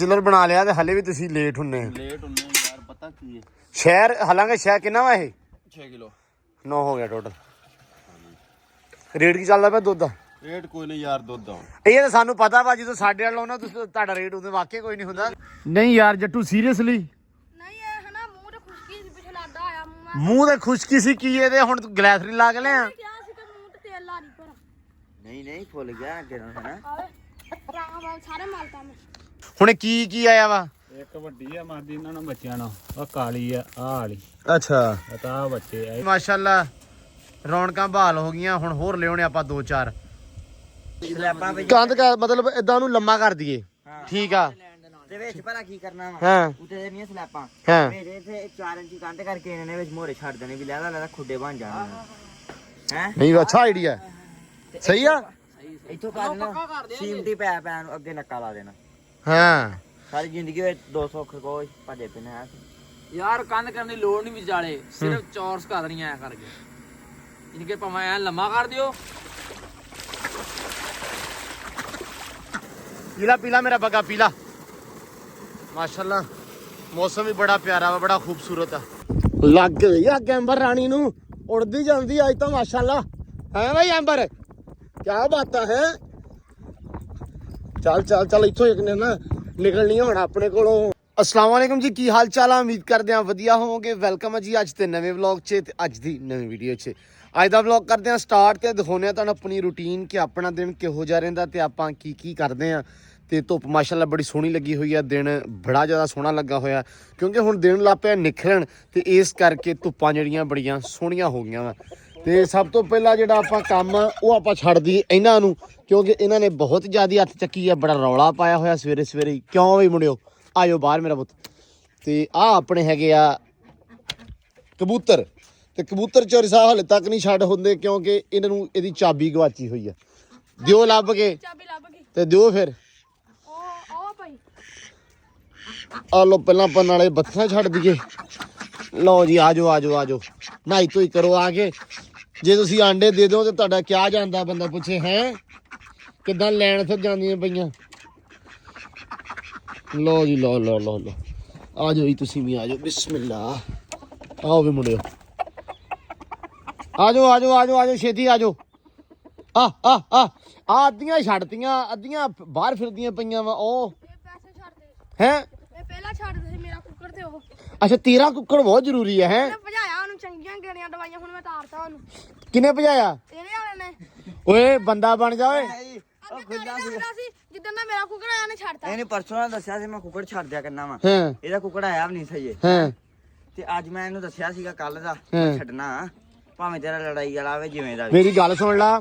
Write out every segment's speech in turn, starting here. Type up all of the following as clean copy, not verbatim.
Chiller बना लिया ते हले भी तुसी लेट हुन्ने यार पता की है शहर हालांकि शहर कितना वा 6 किलो 9 हो गया टोटल रेट की चलदा पे दुध दा रेट कोई नहीं यार दुध दा ਇਹ ਤਾਂ ਸਾਨੂੰ ਪਤਾ ਵਾ ਜਦੋਂ ਸਾਡੇ ਵੱਲ ਆਉਣਾ ਤੁਸੀਂ ਤੁਹਾਡਾ ਰੇਟ ਉਹਦੇ ਵਾਕਿਆ ਕੋਈ ਨਹੀਂ ਹੁੰਦਾ ਨਹੀਂ ਯਾਰ ਜੱਟੂ ਸੀਰੀਅਸਲੀ ਨਹੀਂ ਇਹ ਹਨਾ ਮੂੰਹ ਤੇ ਖੁਸ਼ਕੀ ਸੀ ਪਿਛੇ ਲਾਦਾ ਆਇਆ ਮੂੰਹ ਤੇ ਖੁਸ਼ਕੀ ਸੀ ਕੀ ਇਹਦੇ ਹੁਣ ਗਲੈਸਰੀ ਲਾ ਕੇ ਲਿਆ ਕਿਹਾ ਸੀ ਕਿ ਮੂੰਹ ਤੇ ਤੇਲ ਲਾ ਨਹੀਂ ਪਰ नहीं फुल गया है ना ਆਵੇ ਰਾਹ ਵਾਲ ਸਾਰੇ ਮਾਲਤਾ ਮੈਂ ਹੁਣ ਕੀ ਆਇਆ ਵਾ ਇੱਕ ਵੱਡੀ ਆ ਮਾਦੀ ਇਹਨਾਂ ਨੂੰ ਬੱਚਿਆਂ ਨੂੰ ਆ ਕਾਲੀ ਆ ਆ ਵਾਲੀ ਅੱਛਾ ਪਤਾ ਬੱਚੇ ਆ ਮਾਸ਼ਾਅੱਲਾ ਰੌਣਕਾਂ ਬਹਾਲ ਹੋ ਗਈਆਂ ਹੁਣ ਹੋਰ ਲਿਆਉਣੇ ਆਪਾਂ 2-4 ਕੰਧ ਕਾ ਮਤਲਬ ਇਦਾਂ ਨੂੰ ਲੰਮਾ ਕਰ ਦਈਏ ਠੀਕ ਆ ਤੇ ਵਿੱਚ ਭਲਾ ਕੀ ਕਰਨਾ ਵਾ ਹਾਂ ਉੱਤੇ ਨਹੀਂ ਸਲੈਪਾਂ ਹਾਂ ਮੇਰੇ ਇੱਥੇ 4 ਇੰਚੀ ਕੰਧ ਕਰਕੇ ਇਹਨਾਂ ਨੇ ਵਿੱਚ ਮੋਰੇ ਛੱਡ ਦੇਣੇ ਵੀ ਲੈਦਾ ਖੁੱਡੇ ਬਣ ਜਾਣਗੇ ਹੈ ਨਹੀਂ ਅੱਛਾ ਆਈਡੀਆ ਸਹੀ ਆ ਇੱਥੋਂ ਪਾ ਦੇਣਾ ਸੀਮਟੀ ਪੈ ਨੂੰ ਅੱਗੇ ਨੱਕਾ ਲਾ ਦੇਣਾ ਹਾਂ ਸਾਰੀ ਜ਼ਿੰਦਗੀ ਵਿੱਚ 200 ਖਰਗੋਸ਼ ਭੱਜੇ ਪਏ ਹੈ ਯਾਰ ਕੰਧ ਕਰਨ ਦੀ ਲੋੜ ਨਹੀਂ ਵਿਚਾਲੇ ਸਿਰਫ ਚੌਰਸ ਕਰ ਦੇਣੀ ਐ ਕਰਕੇ ਇਨਕੇ ਭਾਵੇਂ ਐ ਲੰਮਾ ਕਰ ਦਿਓ पीला मेरा बगा पीला माशाल्लाह मौसम भी बड़ा प्यारा वा बड़ा खूबसूरत है लग गई अग एंबर रानी नू उड़दी जांदी अज तो माशाल्लाह है भाई एंबर क्या बात है चल चल चल इथों एक ने ना निकलनी होना अपने कोलों अस्सलाम वालेकुम जी की हाल चाल है उम्मीद करते हैं वधिया होवोगे वेलकम है जी अज ते नवे व्लॉग च ते अज दी नवी वीडियो च अज दा व्लॉग करते हैं स्टार्ट ते दिखाने तुहानू अपनी रूटीन कि अपना दिन किहो जा रहिंदा ते आपां की करदे आ ਤੇ ਧੁੱਪ ਮਾਸ਼ਾਅੱਲਾ ਬੜੀ ਸੋਹਣੀ ਲੱਗੀ ਹੋਈ ਆ ਦਿਨ ਬੜਾ ਜ਼ਿਆਦਾ ਸੋਹਣਾ ਲੱਗਾ ਹੋਇਆ ਕਿਉਂਕਿ ਹੁਣ ਦਿਨ ਲੱਪਿਆ ਨਿਖਰਨ ਤੇ ਇਸ ਕਰਕੇ ਧੁੱਪਾਂ ਜਿਹੜੀਆਂ ਬੜੀਆਂ ਸੋਹਣੀਆਂ ਹੋ ਗਈਆਂ ਵਾ ਤੇ ਸਭ ਤੋਂ ਪਹਿਲਾਂ ਜਿਹੜਾ ਆਪਾਂ ਕੰਮ ਆ ਉਹ ਆਪਾਂ ਛੱਡ ਦਈਏ ਇਹਨਾਂ ਨੂੰ ਕਿਉਂਕਿ ਇਹਨਾਂ ਨੇ ਬਹੁਤ ਜ਼ਿਆਦਾ ਹੱਥ ਚੱਕੀ ਆ ਬੜਾ ਰੌਲਾ ਪਾਇਆ ਹੋਇਆ ਸਵੇਰੇ ਸਵੇਰੇ ਕਿਉਂ ਵੀ ਮੁੰਡਿਓ ਆਇਓ ਬਾਹਰ ਮੇਰਾ ਪੁੱਤ ਤੇ ਆ ਆਪਣੇ ਹੈਗੇ ਆ ਕਬੂਤਰ ਤੇ ਕਬੂਤਰ ਚੋਰੀ ਸਾਹਿਬ ਹਾਲੇ ਤੱਕ ਨਹੀਂ ਛੱਡ ਹੁੰਦੇ ਕਿਉਂਕਿ ਇਹਨਾਂ ਨੂੰ ਇਹਦੀ ਚਾਬੀ ਗਵਾਚੀ ਹੋਈ ਆ ਦਿਓ ਲੱਭ ਕੇ ਚਾਬੀ ਲੱਭ ਗਈ ਤੇ ਦਿਓ ਫਿਰ ਉਹ ਭਾਈ ਆ ਲੋ ਪਹਿਲਾਂ ਆਪਾਂ ਨਾਲੇ ਬੱਥਾ ਛੱਡ ਦਈਏ ਲਓ ਜੀ ਆਜੋ ਨਹਾਈ ਧੋਈ ਕਰੋ ਆ ਕੇ ਜੇ ਤੁਸੀਂ ਆਂਡੇ ਦੇ ਦਿਓ ਤੇ ਤੁਹਾਡਾ ਕਿਆ ਜਾਂਦਾ ਬੰਦਾ ਪੁੱਛੇ ਹੈ ਕਿੱਦਾਂ ਲੈਣ ਫਿਰ ਜਾਂਦੀਆਂ ਪਈਆਂ ਲਓ ਜੀ ਲਓ ਆਜੋ ਜੀ ਤੁਸੀਂ ਵੀ ਆਜੋ ਬਿਸਮਿਲ੍ਲਾ ਆਓ ਵੀ ਮੁੰਡਿਓ ਆਜੋ ਛੇਤੀ ਆਜੋ ਆ ਅੱਧੀਆਂ ਛੱਡਤੀਆਂ ਅੱਧੀਆਂ ਬਾਹਰ ਫਿਰਦੀਆਂ ਪਈਆਂ ਵਾ ਉਹ ਇਹ ਪੈਸੇ ਛੱਡ ਦੇ ਹੈ ਇਹ ਪਹਿਲਾਂ ਛੱਡ ਦੇ ਸੀ ਮੇਰਾ ਕੁੱਕਰ ਤੇ ਉਹ ਅੱਛਾ ਤੇਰਾ ਕੁੱਕੜ ਬਹੁਤ ਜ਼ਰੂਰੀ ਹੈ ਮੈਂ ਭਜਾਇਆ ਉਹਨੂੰ ਚੰਗੀਆਂ ਗੇੜੀਆਂ ਦਵਾਈਆਂ ਹੁਣ ਮੈਂ ਤਾਰਤਾ ਉਹਨੂੰ ਕਿਨੇ ਭਜਾਇਆ ਇਹਨੇ ਵਾਲੇ ਨੇ ਓਏ ਬੰਦਾ ਬਣ ਜਾ ਓਏ ਅੱਗੇ ਖੁੱਲਾ ਸੀ ਜਿੱਦਾਂ ਦਾ ਮੇਰਾ ਕੁੱਕਰ ਆਇਆ ਨੇ ਛੱਡਤਾ ਇਹਨੇ ਪਰਸੋਂ ਨਾਲ ਦੱਸਿਆ ਸੀ ਮੈਂ ਕੁੱਕੜ ਛੱਡ ਦਿਆ ਕਰਨਾ ਵਾ ਹਾਂ ਇਹਦਾ ਕੁੱਕੜ ਆਇਆ ਵੀ ਨਹੀਂ ਸਹੀ ਹਾਂ ਤੇ ਅੱਜ ਮੈਂ ਇਹਨੂੰ ਦੱਸਿਆ ਸੀਗਾ ਕੱਲ ਦਾ ਹਾਂ। ਛੱਡਣਾ ਭਾਵੇਂ ਤੇਰਾ ਲੜਾਈ ਵਾਲਾ ਆਵੇ ਜਿਵੇਂ ਦਾ ਵੀ ਮੇਰੀ ਗੱਲ ਸੁਣ ਲਾ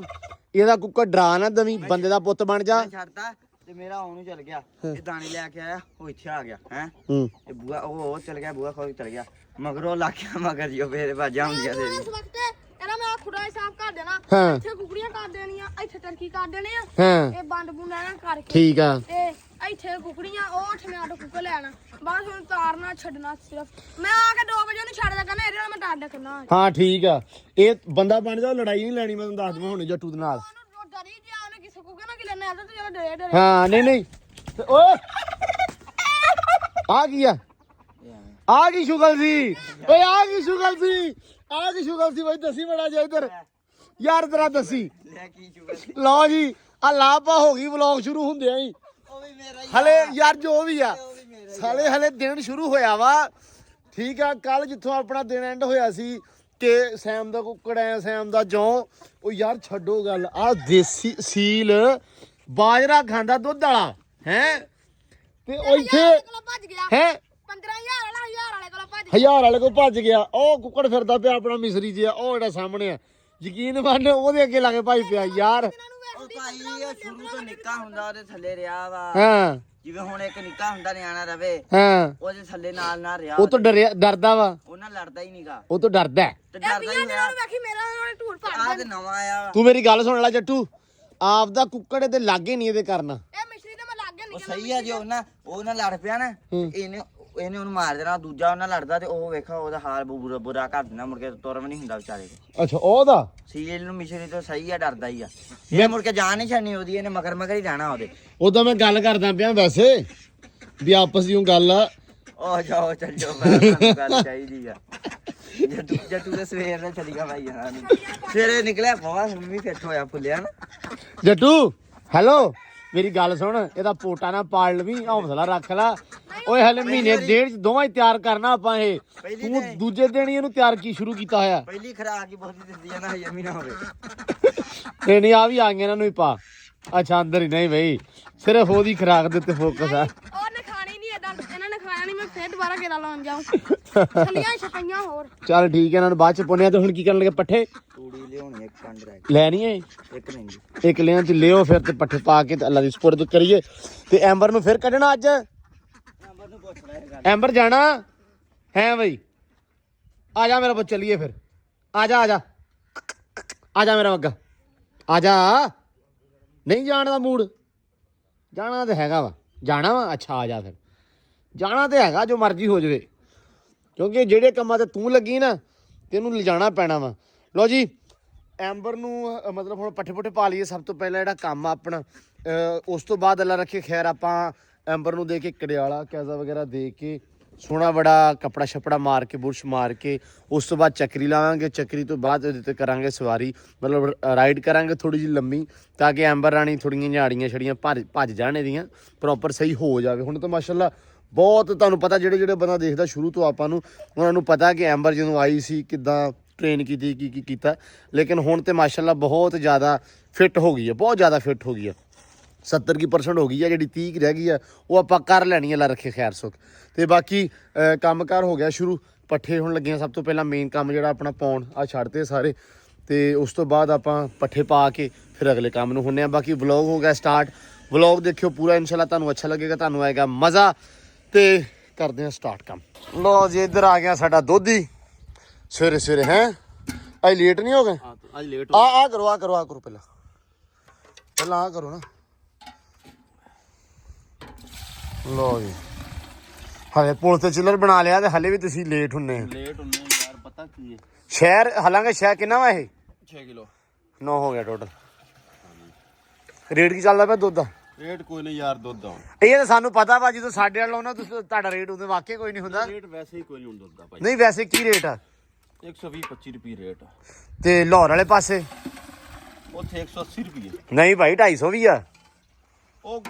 ਇਹਦਾ ਕੁੱਕੜ ਡਰਾ ਨਾ ਦਵੀਂ ਬੰਦੇ ਦਾ ਪੁੱਤ ਬਣ ਜਾ ਮੈਂ ਛੱਡਤਾ ਤੇ ਮੇਰਾ ਉਹਨੂੰ ਚਲ ਗਿਆ ਇਹ ਦਾਣੇ ਲੈ ਕੇ ਆਇਆ ਉਹ ਇੱਥੇ ਆ ਗਿਆ ਹੈ ਹੂੰ ਤੇ ਬੂਆ ਉਹ ਚਲ ਗਿਆ ਬੂਆ ਖੋਲ ਚਲ ਗਿਆ ਮਗਰੋਂ ਲੱਗ ਗਿਆ ਮਗਰ ਜਿਓ ਫੇਰ ਬਾਜਾਂ ਹੁੰਦੀਆਂ ਇਸ ਤੇਰੀ ਵਕਤ ਇਹਦਾ ਮੇਰਾ ਖੁਦਾ ਹਿਸਾਬ ਕਰ ਦੇਣਾ ਹਾਂ। ਇੱਥੇ ਕੁਕੜੀਆਂ ਕਰ ਦੇਣੀਆਂ ਇੱਥੇ ਟਰਕੀ ਕਰ ਦੇਣੇ ਆ ਹਾਂ ਇਹ ਬੰਦ ਬੁੰਦ ਇਹਨਾਂ ਕਰਕੇ ਠੀਕ ਆ ਤੇ ਇੱਥੇ ਕੁਕੜੀਆਂ ਉਹ ਠਮਿਆਟੋ ਕੁੱਕਰ ਲੈਣਾ ਬਸ ਹੁਣ ਤਾਰਨਾ ਛੱਡਣਾ ਸਿਰਫ ਮੈਂ ਆ ਕੇ 2 ਵਜੇ ਉਹਨੂੰ ਛੱਡ ਦਿਆ ਕਰਨਾ ਇਹਦੇ ਨਾਲ ਮੈਂ ਟਾਡਾ ਕਰਨਾ ਹਾਂ ਠੀਕ ਆ ਇਹ ਬੰਦਾ ਬਣ ਜਾ ਲੜਾਈ ਨਹੀਂ ਲੈਣੀ ਮੈਂ ਤੁਹਾਨੂੰ ਦੱਸ ਦਵਾਂ ਹੁਣ ਜੱਟੂ ਦੇ ਨਾਲ ਉਹਨੂੰ ਡਰੀ ਜਿਆ ਉਹਨੇ ਕਿਸੇ ਕੁੱਕਰ ਨਾਲ ਕਿ ਲੈਣਾ ਤੇ ਜਿਹੜਾ ਡਰੇ ਹਾਂ ਨਹੀਂ ਤੇ ਓਏ ਆ ਗਈ ਸ਼ੁਗਲ ਸੀ ਓਏ ਆ ਗਈ ਸ਼ੁਗਲ ਸੀ ਬਈ ਦੱਸੀ ਬੜਾ ਜਾ ਇੱਧਰ ਯਾਰ ਤੇਰਾ ਦੱਸੀ ਲੈ ਕੀ ਚੁਗਾ ਲਓ ਜੀ ਆ ਲਾਪਾ ਹੋ ਗਈ ਵਲੌਗ ਸ਼ੁਰੂ ਹੁੰਦਿਆਂ ਹੀ ਉਹ ਵੀ ਮੇਰਾ ਹੀ ਹਲੇ ਯਾਰ ਜੋ ਵੀ ਆ ਉਹ ਵੀ ਮੇਰਾ ਸਾਲੇ ਹਲੇ ਦਿਨ ਸ਼ੁਰੂ ਹੋਇਆ ਵਾ ਠੀਕ ਆ ਕੱਲ ਜਿੱਥੋਂ ਆਪਣਾ ਦਿਨ ਐਂਡ ਹੋਇਆ ਸੀ ਕਿ ਸੈਮ ਦਾ ਕੁੱਕੜ ਐ ਸੈਮ ਦਾ ਜੌਂ ਉਹ ਯਾਰ ਛੱਡੋ ਗੱਲ ਆ ਦੇਸੀ ਸੀਲ ਬਾਜਰਾ ਖਾਂਦਾ ਦੁੱਧ ਵਾਲਾ ਹੈ ਤੇ ਉਹ ਇੱਥੇ ਕੋਲ ਭੱਜ ਗਿਆ ਹੈ 15000 ਵਾਲਾ 1000 ਵਾਲੇ ਕੋਲ ਭੱਜ 1000 ਵਾਲੇ ਕੋਲ ਭੱਜ ਗਿਆ ਉਹ ਕੁੱਕੜ ਫਿਰਦਾ ਪਿਆ ਆਪਣਾ ਮਿਸਰੀ ਜਿਹਾ ਉਹ ਜਿਹੜਾ ਸਾਹਮਣੇ ਆ ਯਕੀਨ ਮੰਨ ਉਹਦੇ ਅੱਗੇ ਲਾ ਕੇ ਭਾਈ ਪਿਆ ਯਾਰ ਉਹ ਭਾਈ ਇਹ ਸ਼ੁਰੂ ਤੋਂ ਨਿੱਕਾ ਹੁੰਦਾ ਉਹਦੇ ਥੱਲੇ ਰਿਹਾ ਵਾ ਹਾਂ ਜਿਵੇਂ ਹੁਣ ਇੱਕ ਨਿੱਕਾ ਹੁੰਦਾ ਨਿਆਣਾ ਰਵੇ ਹਾਂ ਉਹਦੇ ਥੱਲੇ ਨਾਲ ਰਿਹਾ ਉਹ ਤੋਂ ਡਰਦਾ ਵਾ ਉਹਨਾਂ ਲੜਦਾ ਹੀ ਨਹੀਂਗਾ ਉਹ ਤੋਂ ਡਰਦਾ ਹੈ। ਤੇ ਡਰਦਾ ਹੀ ਹੋਇਆ ਵੇਖੀ ਮੇਰਾ ਉਹਨੇ ਢੂੜ ਪਾ ਆਹ ਤੇ ਨਵਾਂ ਆਇਆ ਵਾ ਤੂੰ ਮੇਰੀ ਗੱਲ ਸੁਣ ਲੈ ਜੱਟੂ ਆਪਦਾ ਕੁੱਕੜ ਇਹਦੇ ਲਾਗੇ ਨਹੀਂ ਇਹਦੇ ਕਰਨਾ ਇਹ ਮਿਸ਼ਰੀ ਤੇ ਮੈਂ ਲੱਗ ਗਿਆ ਉਹ ਨਿਕਲ ਸਹੀ ਆ ਜੇ ਉਹ ਨਾ ਲੜ ਪਿਆ ਨਾ ਇਹਨੇ ਉਹਨੂੰ ਮਾਰ ਦੇਣਾ ਦੂਜਾ ਉਹਨਾਂ ਲੜਦਾ ਤੇ ਉਹ ਵੇਖਾ ਉਹਦਾ ਹਾਲ ਬੁਰਾ ਕਰ ਦੇਣਾ ਮੁੜ ਕੇ ਤੁਰ ਵੀ ਨਹੀਂ ਹੁੰਦਾ ਵਿਚਾਰੇ ਕੋ ਅੱਛਾ ਉਹਦਾ ਸੀਲ ਨੂੰ ਮਿਸ਼ਰੀ ਤੋਂ ਸਹੀ ਆ ਡਰਦਾ ਹੀ ਆ ਇਹ ਮੁੜ ਕੇ ਜਾਨ ਨਹੀਂ ਛੱਡਣੀ ਉਹਦੀ ਇਹਨੇ ਮਗਰ ਹੀ ਰਹਿਣਾ ਉਹਦੇ ਉਦੋਂ ਮੈਂ ਗੱਲ ਕਰਦਾ ਪਿਆ ਵੈਸੇ ਵੀ ਆਪਸ ਦੀ ਗੱਲ ਆ। ਉਹ ਜਾਓ ਚੱਲ ਜਾਓ ਮੈਂ ਗੱਲ ਚਾਹੀਦੀ ਆ ਜੱਟੂ ਦੇ ਸਵੇਰ ਨਾਲ ਚਲੀ ਗਿਆ ਭਾਈ ਯਾਰ ਸਵੇਰੇ ਨਿਕਲਿਆ ਬਹੁਤ ਮੰਮੀ ਫਿੱਟ ਹੋਇਆ ਫੁੱਲਿਆ ਨਾ ਜੱਟੂ ਹੈਲੋ ਮੇਰੀ ਗੱਲ ਸੁਣ, ਇਹਦਾ ਪੋਟਾ ਨਾ ਪਾੜ ਲਵੀਂ, ਹੌਸਲਾ ਰੱਖ ਲੈ ਓਏ। ਹਲੇ ਮਹੀਨੇ ਡੇਢ ਚ ਦੋਵਾਂ ਹੀ ਤਿਆਰ ਕਰਨਾ ਆਪਾਂ ਇਹ। ਤੂੰ ਦੂਜੇ ਦਿਨ ਹੀ ਇਹਨੂੰ ਤਿਆਰ ਕੀ ਸ਼ੁਰੂ ਕੀਤਾ ਹੋਇਆ। ਪਹਿਲੀ ਖਰਾਕ ਹੀ ਬਹੁਤੀ ਦਿੰਦੀ ਆ ਨਾ ਯਮੀ ਨਾ ਹੋਵੇ ਤੇ ਨਹੀਂ ਆ ਵੀ ਆ ਗਏ ਇਹਨਾਂ ਨੂੰ ਹੀ ਪਾ। ਅੱਛਾ ਅੰਦਰ ਹੀ ਨਹੀਂ ਬਈ, ਸਿਰਫ ਉਹਦੀ ਖਰਾਕ ਦੇ ਉੱਤੇ ਫੋਕਸ ਆ। ਉਹਨੇ ਖਾਣੀ ਨਹੀਂ ਏਦਾਂ, ਇਹਨਾਂ ਨੇ ਖਾਣਾ ਨਹੀਂ। ਮੈਂ ਫੇਰ ਦੁਬਾਰਾ ਗੇੜਾ ਲਾਉਣ ਜਾਊਂ ਛੱਲੀਆਂ ਛਪਈਆਂ ਹੋਰ। ਚੱਲ ਠੀਕ ਹੈ, ਇਹਨਾਂ ਨੂੰ ਬਾਅਦ ਚ ਪੁੰਨਿਆ। ਤੇ ਹੁਣ ਕੀ ਕਰਨ ਲੱਗੇ? ਪੱਠੇ ਤੂੜੀ ਲਿਆਉਣੀ ਇੱਕ ਪੰਜ ਰਹਿ ਲੈਣੀ ਹੈ, ਇੱਕ ਨਹੀਂ ਇੱਕ ਲਿਆਂ ਚ ਲਿਓ ਫਿਰ ਤੇ ਪੱਠੇ ਪਾ ਕੇ ਤੇ ਅੱਲਾ ਦੀ ਸਪੁਰਦ ਕਰੀਏ। ਤੇ ਐਂਬਰ ਨੂੰ ਫਿਰ ਕੱਢਣਾ ਅੱਜ। ਐਂਬਰ ਜਾਣਾ ਹੈ ਬਈ? ਆ ਜਾ ਮੇਰਾ ਪੁੱਤ, ਚੱਲੀਏ ਫਿਰ। ਆ ਜਾ ਆ ਜਾ ਆ ਜਾ ਮੇਰਾ ਮੱਗਾ, ਆ ਜਾ। ਨਹੀਂ ਜਾਣ ਦਾ ਮੂਡ? ਜਾਣਾ ਤੇ ਹੈਗਾ ਵਾ, ਜਾਣਾ ਵਾ। ਅੱਛਾ ਆ ਜਾ ਫਿਰ, ਜਾਣਾ ਤੇ ਹੈਗਾ, ਜੋ ਮਰਜ਼ੀ ਹੋ ਜਾਵੇ, ਕਿਉਂਕਿ ਜਿਹੜੇ ਕੰਮਾਂ ਤੇ ਤੂੰ ਲੱਗੀ ਨਾ ਤੈਨੂੰ ਲਿਜਾਣਾ ਪੈਣਾ ਵਾ। ਲਓ ਜੀ ਐਂਬਰ ਨੂੰ ਮਤਲਬ ਹੁਣ ਪੱਠੇ ਪੁੱਠੇ ਪਾ ਲਈਏ। ਸਭ ਤੋਂ ਪਹਿਲਾਂ ਜਿਹੜਾ ਕੰਮ ਆ ਆਪਣਾ, ਉਸ ਤੋਂ ਬਾਅਦ ਅੱਲਾ ਰੱਖੇ ਖੈਰ ਆਪਾਂ ਐਂਬਰ ਨੂੰ ਦੇ ਕੇ ਕੜਿਆਲਾ ਕੈਜ਼ਾ ਵਗੈਰਾ ਦੇ ਕੇ ਸੋਹਣਾ ਬੜਾ ਕੱਪੜਾ ਛੱਪੜਾ ਮਾਰ ਕੇ ਬੁਰਸ਼ ਮਾਰ ਕੇ ਉਸ ਤੋਂ ਬਾਅਦ ਚੱਕਰੀ ਲਾਵਾਂਗੇ। ਚੱਕਰੀ ਤੋਂ ਬਾਅਦ ਉਹਦੇ 'ਤੇ ਕਰਾਂਗੇ ਸਵਾਰੀ, ਮਤਲਬ ਰਾਈਡ ਕਰਾਂਗੇ ਥੋੜ੍ਹੀ ਜਿਹੀ ਲੰਮੀ, ਤਾਂ ਕਿ ਐਂਬਰ ਰਾਣੀ ਥੋੜ੍ਹੀਆਂ ਝਾੜੀਆਂ ਛੜੀਆਂ ਭੱਜ ਜਾਣ ਇਹਦੀਆਂ, ਪ੍ਰੋਪਰ ਸਹੀ ਹੋ ਜਾਵੇ। ਹੁਣ ਤਾਂ ਮਾਸ਼ਾਅੱਲਾ ਬਹੁਤ ਤੁਹਾਨੂੰ ਪਤਾ, ਜਿਹੜੇ ਬੰਦਾ ਦੇਖਦਾ ਸ਼ੁਰੂ ਤੋਂ ਆਪਾਂ ਨੂੰ, ਉਹਨਾਂ ਨੂੰ ਪਤਾ ਕਿ ਐਂਬਰ ਜਦੋਂ ਆਈ ਸੀ ਕਿੱਦਾਂ ਟ੍ਰੇਨ ਕੀਤੀ, ਕੀ ਕੀਤਾ। ਲੇਕਿਨ ਹੁਣ ਤੇ ਮਾਸ਼ਾਅੱਲਾ ਬਹੁਤ ਜ਼ਿਆਦਾ ਫਿੱਟ ਹੋ ਗਈ ਹੈ, ਬਹੁਤ ਜ਼ਿਆਦਾ ਫਿੱਟ ਹੋ ਗਈ ਹੈ। 70% ਹੋ ਗਈ ਆ, ਜਿਹੜੀ 30 ਰਹਿ ਗਈ ਆ ਉਹ ਆਪਾਂ ਕਰ ਲੈਣੀ, ਅੱਲਾ ਰੱਖੇ ਖੈਰ ਸੁੱਖ। ਤੇ ਬਾਕੀ ਕੰਮਕਾਰ ਹੋ ਗਿਆ ਸ਼ੁਰੂ। ਪੱਠੇ ਹੁਣ ਲੱਗੇ ਆ, ਸਭ ਤੋਂ ਪਹਿਲਾਂ ਮੇਨ ਕੰਮ ਜਿਹੜਾ ਆਪਣਾ ਪਾਉਣ ਆ ਛੱਡਤੇ ਸਾਰੇ, ਤੇ ਉਸ ਤੋਂ ਬਾਅਦ ਆਪਾਂ ਪੱਠੇ ਪਾ ਕੇ ਫਿਰ ਅਗਲੇ ਕੰਮ ਨੂੰ ਹੁੰਨੇ ਆ। ਬਾਕੀ ਵਲੌਗ ਹੋ ਗਿਆ ਸਟਾਰਟ, ਵਲੌਗ ਦੇਖਿਓ ਪੂਰਾ, ਇਨਸ਼ਾਅੱਲਾ ਤੁਹਾਨੂੰ ਅੱਛਾ ਲੱਗੇਗਾ, ਤੁਹਾਨੂੰ ਆਏਗਾ ਮਜ਼ਾ। ਤੇ ਕਰਦੇ ਆ ਸਟਾਰਟ ਕੰਮ। ਲਓ ਜੀ ਇੱਧਰ ਆ ਗਿਆ ਸਾਡਾ ਦੋਧੀ ਸਵੇਰੇ ਸਵੇਰੇ। ਹੈ ਅੱਜ ਲੇਟ ਨਹੀਂ ਹੋ ਗਏ? ਅੱਜ ਲੇਟ ਆ ਕਰੋ ਪਹਿਲਾਂ ਆ ਕਰੋ ਨਾ। ਲਓ ਜੀ ਹਲੇ ਪੁਲ ਤੇ ਚਿੱਲਰ ਬਣਾ ਲਿਆ ਤੇ ਹਲੇ ਵੀ ਤੁਸੀਂ ਲੇਟ ਹੁੰਨੇ ਆ। ਲੇਟ ਹੁੰਨੇ ਯਾਰ, ਪਤਾ ਕੀ ਹੈ ਸ਼ਹਿਰ ਹਾਲਾਂਕਿ ਸ਼ਹਿਰ ਕਿੰਨਾ ਵਾ ਇਹ? 6 ਕਿਲੋ 9 ਹੋ ਗਿਆ ਟੋਟਲ। ਰੇਟ ਕੀ ਚੱਲਦਾ ਪਿਆ ਦੁੱਧ ਦਾ? ਰੇਟ ਕੋਈ ਨਹੀਂ ਯਾਰ ਦੁੱਧ ਦਾ। ਇਹ ਤਾਂ ਸਾਨੂੰ ਪਤਾ ਵਾ, ਜਦੋਂ ਸਾਡੇ ਵੱਲ ਆਉਣਾ ਤੁਸੀਂ ਤੁਹਾਡਾ ਰੇਟ ਉਹਦੇ ਵਾਕਿਆ ਕੋਈ ਨਹੀਂ ਹੁੰਦਾ। ਰੇਟ ਵੈਸੇ ਹੀ ਕੋਈ ਨਹੀਂ ਹੁੰਦਾ ਦੁੱਧ ਦਾ ਭਾਈ। ਨਹੀਂ ਵੈਸੇ ਕੀ ਰੇਟ ਆ? 120-25 ਰੁਪਏ ਰੇਟ। ਤੇ ਲਾਹੌਰ ਵਾਲੇ ਪਾਸੇ? ਉੱਥੇ 180 ਰੁਪਏ। ਨਹੀਂ ਭਾਈ 250 ਵੀ ਆ। ਉਹ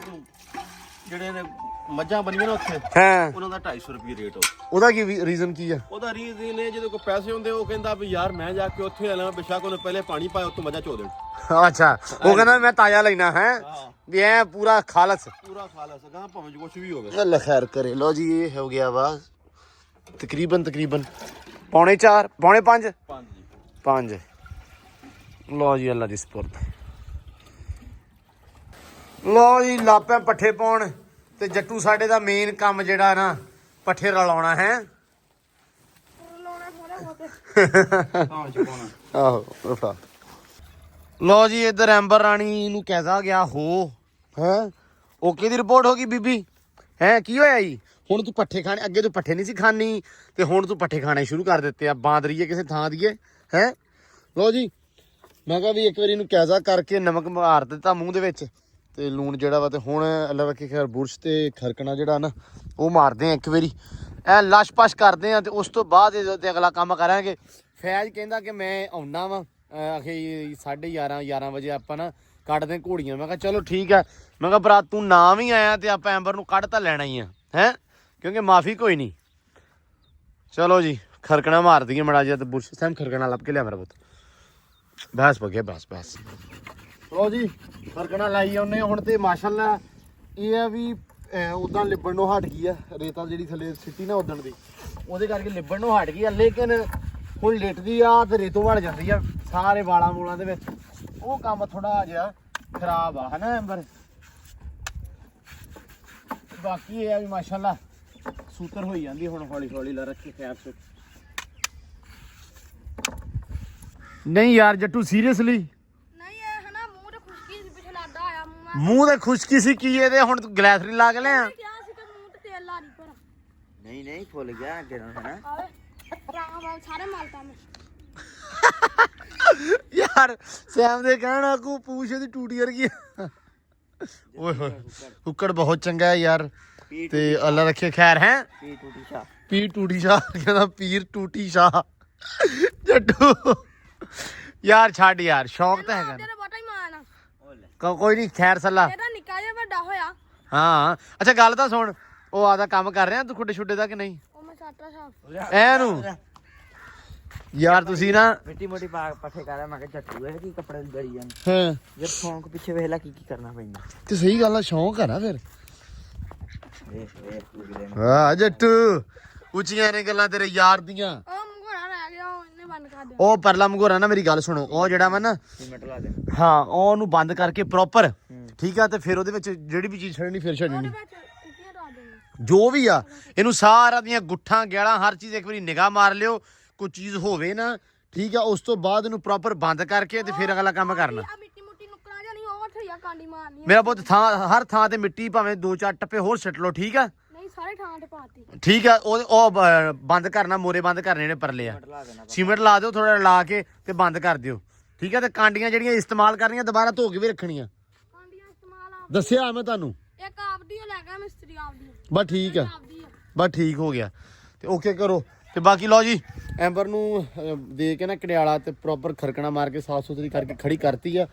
ਜਿਹੜੇ ਨੇ ਮੱਝਾਂ ਬਣੀਆਂ ਨਾ ਉੱਥੇ, ਹਾਂ ਉਹਨਾਂ ਦਾ 250 ਰੁਪਏ ਰੇਟ। ਉਹਦਾ ਕੀ ਰੀਜ਼ਨ ਕੀ ਆ? ਉਹਦਾ ਰੀਜ਼ਨ ਨੇ ਜਦੋਂ ਕੋਈ ਪੈਸੇ ਹੁੰਦੇ ਉਹ ਕਹਿੰਦਾ ਵੀ ਯਾਰ ਮੈਂ ਜਾ ਕੇ ਉੱਥੇ ਆਣਾ, ਬੇਸ਼ੱਕ ਉਹਨੇ ਪਹਿਲੇ ਪਾਣੀ ਪਾਇਆ ਉੱਥੋਂ ਮੱਝਾਂ ਚੋ ਦੇਣ। ਅੱਛਾ ਉਹ ਕਹਿੰਦਾ ਮੈਂ ਤਾਜ਼ਾ ਲੈਣਾ ਹੈ ਵੀ ਐ ਪੂਰਾ ਖਾਲਸ ਪੂਰਾ ਖਾ ਲਾ ਸਕਾਂ ਭਾਵੇਂ ਕੁਝ ਵੀ ਹੋਵੇ। ਅੱਲਾ ਖੈਰ ਕਰੇ। ਲੋ ਜੀ ਇਹ ਹੋ ਗਿਆ ਵਾ ਤਕਰੀਬਨ ਪੌਣੇ 4 ਪੌਣੇ 5 5। ਲੋ ਜੀ ਅੱਲਾ ਦੀ ਸਪੁਰਦ। ਲੋ ਜੀ ਲਾਪੇ ਪੱਠੇ ਪਾਉਣ ਤੇ ਜੱਟੂ ਸਾਡੇ ਦਾ ਮੇਨ ਕੰਮ ਜਿਹੜਾ ਨਾ ਪੱਠੇ ਰਲਾਉਣਾ ਹੈ। ਆਹੋ ਉਠਾ। ਲੋ ਜੀ ਇੱਧਰ ਐਂਬਰ ਰਾਣੀ ਨੂੰ ਕਹਿਦਾ ਗਿਆ ਹੋ ਹੈ ਓਕੇ ਦੀ ਰਿਪੋਰਟ ਹੋ ਗਈ ਬੀਬੀ। ਹੈ ਕੀ ਹੋਇਆ ਜੀ? ਹੁਣ ਤੂੰ ਪੱਠੇ ਖਾਣੇ, ਅੱਗੇ ਤੂੰ ਪੱਠੇ ਨਹੀਂ ਸੀ ਖਾਣੀ ਤੇ ਹੁਣ ਤੂੰ ਪੱਠੇ ਖਾਣੇ ਸ਼ੁਰੂ ਕਰ ਦਿੱਤੇ ਆ। ਬਾਂਦਰੀਏ ਕਿਸੇ ਥਾਂ ਦੀਏ ਹੈ। ਲੋ ਜੀ ਮੈਂ ਕਿਹਾ ਵੀ ਇੱਕ ਵਾਰੀ ਇਹਨੂੰ ਕਹਿਦਾ ਕਰਕੇ ਨਮਕ ਮਾਰ ਦਿੱਤਾ ਮੂੰਹ ਦੇ ਵਿੱਚ ਤੇ ਲੂਣ ਜਿਹੜਾ ਵਾ, ਤੇ ਹੁਣ ਅੱਲਾ ਰੱਖੇ ਖੈਰ ਬੁਰਸ਼ ਤੇ ਖਰਕਣਾ ਜਿਹੜਾ ਨਾ ਉਹ ਮਾਰਦੇ ਆ ਇੱਕ ਵਾਰੀ, ਐ ਲਸ਼-ਪਸ਼ ਕਰਦੇ ਆ ਤੇ ਉਸ ਤੋਂ ਬਾਅਦ ਤੇ ਅਗਲਾ ਕੰਮ ਕਰਾਂਗੇ। ਫੈਜ਼ ਕਹਿੰਦਾ ਕਿ ਮੈਂ ਆਉਣਾ ਵਾ ਆਖੇ 11:30 ਵਜੇ ਆਪਾਂ ਨਾ ਕੱਢਦੇ ਘੋੜੀਆਂ। ਮੈਂ ਕਿਹਾ ਚਲੋ ਠੀਕ ਹੈ। ਮੈਂ ਕਿਹਾ ਭਰਾ ਤੂੰ ਨਾ ਵੀ ਆਇਆ ਤੇ ਆਪਾਂ ਐਂਬਰ ਨੂੰ ਕੱਢ ਤਾਂ ਲੈਣਾ ਹੀ ਆ ਹੈ, ਕਿਉਂਕਿ ਮਾਫੀ ਕੋਈ ਨਹੀਂ। ਚਲੋ ਜੀ ਖਰਕਣਾ ਮਾਰ ਦਈਏ ਮੜਾ ਜਿਹਾ ਤੇ ਬੁਰਸ਼ ਸੈਮ ਖਰਕਣਾ ਲੱਭ ਕੇ ਲਿਆ ਮੇਰਾ ਪੁੱਤ। ਬਸ ਬਗੇ ਬਸ। ਲੋ ਜੀ ਖਰਕਣਾ ਲਾਈ ਆਉਨੇ ਹੁਣ ਤੇ ਮਾਸ਼ਾਅੱਲਾ ਇਹ ਆ ਵੀ ਉਦਾਂ ਲਿਬਣ ਨੂੰ ਹਟ ਗਈ ਆ। ਰੇਤਾ ਜਿਹੜੀ ਥੱਲੇ ਸਿੱਟੀ ਨਾ ਉਦਣ ਦੀ, ਉਹਦੇ ਕਰਕੇ ਲਿਬਣ ਨੂੰ ਹਟ ਗਈ ਆ। ਲੇਕਿਨ ਹੁਣ ਲਿਟਦੀ ਆ ਤੇ ਰੇਤੋਂ ਵੜ ਜਾਂਦੀ ਆ ਸਾਰੇ ਵਾਲਾਂ ਮੂਲਾਂ ਦੇ ਵਿੱਚ। ਉਹ ਕੰਮ ਥੋੜਾ ਜਿਹਾ ਖਰਾਬ ਆ ਹਨਾ ਐਂਬਰ। ਬਾਕੀ ਇਹ ਆ ਵੀ ਮਾਸ਼ਾਅੱਲਾ ਸੂਤਰ ਹੋਈ ਜਾਂਦੀ ਹੁਣ ਹੌਲੀ ਲਾ ਰੱਖੀ ਖੈਰ ਸੇ। ਨਹੀਂ ਯਾਰ ਜੱਟੂ ਸੀਰੀਅਸਲੀ ਨਹੀਂ ਇਹ ਹਨਾ ਮੂੰਹ ਤੇ ਖੁਸ਼ਕੀ ਸੀ, ਪਿੱਛੇ ਲਾਦਾ ਆਇਆ ਮੂੰਹ ਮੂੰਹ ਤੇ ਖੁਸ਼ਕੀ ਸੀ ਕੀ ਇਹਦੇ? ਹੁਣ ਤੂੰ ਗਲੈਸਰੀ ਲਾ ਕੇ ਲਿਆ? ਮੈਂ ਕਿਹਾ ਸੀ ਕਿ ਮੂੰਹ ਤੇ ਤੇਲ ਲਾ ਦੀ ਪਰ ਨਹੀਂ ਫੁੱਲ ਗਿਆ ਅੱਗੇ ਨੂੰ ਹੈ ਆਵੇ ਰਾਹ ਸਾਰੇ ਮਾਲਤਾ ਮੈਂ ਯਾਰ ਸੈਮ ਦੇ ਕਹਿਣਾ ਕੋ ਪੂਛ ਦੀ ਟੂਟੀ ਵਰਗੀ। ਓਏ ਹੋਏ ਕੁੱਕੜ ਬਹੁਤ ਚੰਗਾ ਹੈ ਯਾਰ। ਤੇ ਅੱਲਾ ਰੱਖੇ ਖੈਰ ਹੈ ਪੀ ਟੂਟੀ ਸ਼ਾ ਪੀਰ ਟੂਟੀ ਸ਼ਾਹ ਕਹਿੰਦਾ ਪੀਰ ਟੂਟੀ ਸ਼ਾਹ ਜੱਟੂ ਯਾਰ ਛੱਡ ਯਾਰ ਸ਼ੌਕ ਤਾਂ ਹੈਗਾ ਨਾ। ਤੇਰਾ ਬਟਾ ਹੀ ਮਾਰਨਾ ਕੋਈ ਨਹੀਂ ਖੈਰ ਸੱਲਾ ਇਹਦਾ ਨਿੱਕਾ ਜਿਹਾ ਵੱਡਾ ਹੋਇਆ ਹਾਂ ਅੱਛਾ ਗੱਲ ਤਾਂ ਸੁਣ ਉਹ ਆਦਾ ਕੰਮ ਕਰ ਰਿਹਾ ਤੂੰ ਖੁੱਡੇ ਛੁੱਡੇ ਦਾ ਕਿ ਨਹੀਂ ਉਹ ਮੈਂ ਸਾਟਾ ਸਾਫ ਐਨੂੰ ਯਾਰ ਤੁਸੀਂ ਨਾ ਮਿੱਟੀ ਮੋਟੀ ਪੱਠੇ ਕਰ ਮੈਂ ਕਿਹਾ ਚੱਟੂ ਇਹ ਕੀ ਕੱਪੜੇ ਜੜੀ ਜਾਂਦੇ ਹਾਂ ਯਾਰ ਸ਼ੌਂਕ ਪਿੱਛੇ ਵੇਖ ਲੈ ਕੀ ਕਰਨਾ ਪੈਂਦਾ ਤੇ ਸਹੀ ਗੱਲ ਆ ਸ਼ੌਕ ਆ ਨਾ ਫਿਰ ਵੇਖ ਵੇਖ ਵਾਹ ਜੱਟੂ ਉੱਚੀਆਂ ਨੇ ਗੱਲਾਂ ਤੇਰੇ ਯਾਰ ਦੀਆਂ ਉਹ ਮਗੋੜਾ ਰਹਿ ਗਿਆ ਉਹ ਇਹਨੇ ਬੰਦ ਕਰ ਦਿਆ ਉਹ ਪਰਲਾ ਮਗੋਰਾ ਨਾ ਮੇਰੀ ਗੱਲ ਸੁਣੋ ਉਹ ਜਿਹੜਾ ਵਾ ਨਾ ਸੀਮੈਂਟ ਲਾ ਦੇ ਹਾਂ ਉਹਨੂੰ ਬੰਦ ਕਰਕੇ ਪ੍ਰੋਪਰ ਠੀਕ ਆ ਤੇ ਫਿਰ ਉਹਦੇ ਵਿੱਚ ਜਿਹੜੀ ਵੀ ਚੀਜ਼ ਛੱਡਣੀ ਫਿਰ ਛੱਡਣੀ ਵਿੱਚ ਕੁੱਕੀਆਂ ਡਾ ਦੇਣੀ ਜੋ ਵੀ ਆ ਇਹਨੂੰ ਸਾਰਾ ਦੀਆਂ ਗੁੱਠਾਂ ਗੈਲਾਂ ਹਰ ਚੀਜ਼ ਇੱਕ ਵਾਰੀ ਨਿਗਾਹ ਮਾਰ ਲਿਓ ਕੋਈ ਚੀਜ਼ ਹੋਵੇ ਨਾ ਠੀਕ ਆ ਉਸ ਤੋਂ ਬਾਅਦ ਇਹਨੂੰ ਪ੍ਰੋਪਰ ਬੰਦ ਕਰਕੇ ਤੇ ਫਿਰ ਅਗਲਾ ਕੰਮ ਕਰਨਾ ਆ ਮਿੱਟੀ ਮੁੱਟੀ ਨੁਕਰਾਂ ਜਾਂ ਨਹੀਂ ਉਹ ਠਈਆ ਕਾਂਡੀ ਮਾਰਨੀ ਆ। ਮੇਰਾ ਪੁੱਤ ਥਾਂ ਹਰ ਥਾਂ ਤੇ ਮਿੱਟੀ ਭਾਵੇਂ 2-4 ਟੱਪੇ ਹੋਰ ਸਿੱਟ ਲਓ ਠੀਕ ਆ ਨਹੀਂ ਸਾਰੇ ਥਾਂ ਤੇ ਪਾਤੀ ਠੀਕ ਆ ਉਹ ਬੰਦ ਕਰਨਾ ਮੋਰੇ ਬੰਦ ਕਰਨੇ ਨੇ ਪਰਲੇ ਆ ਸੀਮੈਂਟ ਲਾ ਦਿਓ ਥੋੜਾ ਲਾ ਕੇ ਤੇ ਬੰਦ ਕਰ ਦਿਓ ਠੀਕ ਆ ਤੇ ਕਾਂਡੀਆਂ ਜਿਹੜੀਆਂ ਇਸਤੇਮਾਲ ਕਰਨੀਆਂ ਦੁਬਾਰਾ ਧੋ ਕੇ ਵੀ ਰੱਖਣੀਆਂ ਕਾਂਡੀਆਂ ਇਸਤੇਮਾਲ ਆਪ ਦੱਸਿਆ ਮੈਂ ਤੁਹਾਨੂੰ ਇੱਕ ਆਪਦੀ ਉਹ ਲੈ ਗਿਆ ਮਿਸਤਰੀ ਆਪਦੀ ਬਸ ਠੀਕ ਆ ਆਪਦੀ ਆ ਬਸ ਠੀਕ ਹੋ ਗਿਆ ਤੇ ਓਕੇ ਕਰੋ ਤੇ ਬਾਕੀ ਲਓ ਜੀ ਐਂਬਰ ਨੂੰ ਦੇ ਕੇ ਨਾ ਕੜਿਆਲਾ ਤੇ ਪ੍ਰੋਪਰ ਖਰਕਣਾ ਮਾਰ ਕੇ ਸਾਫ ਸੁਥਰੀ ਕਰਕੇ ਖੜੀ ਕਰਤੀ ਆ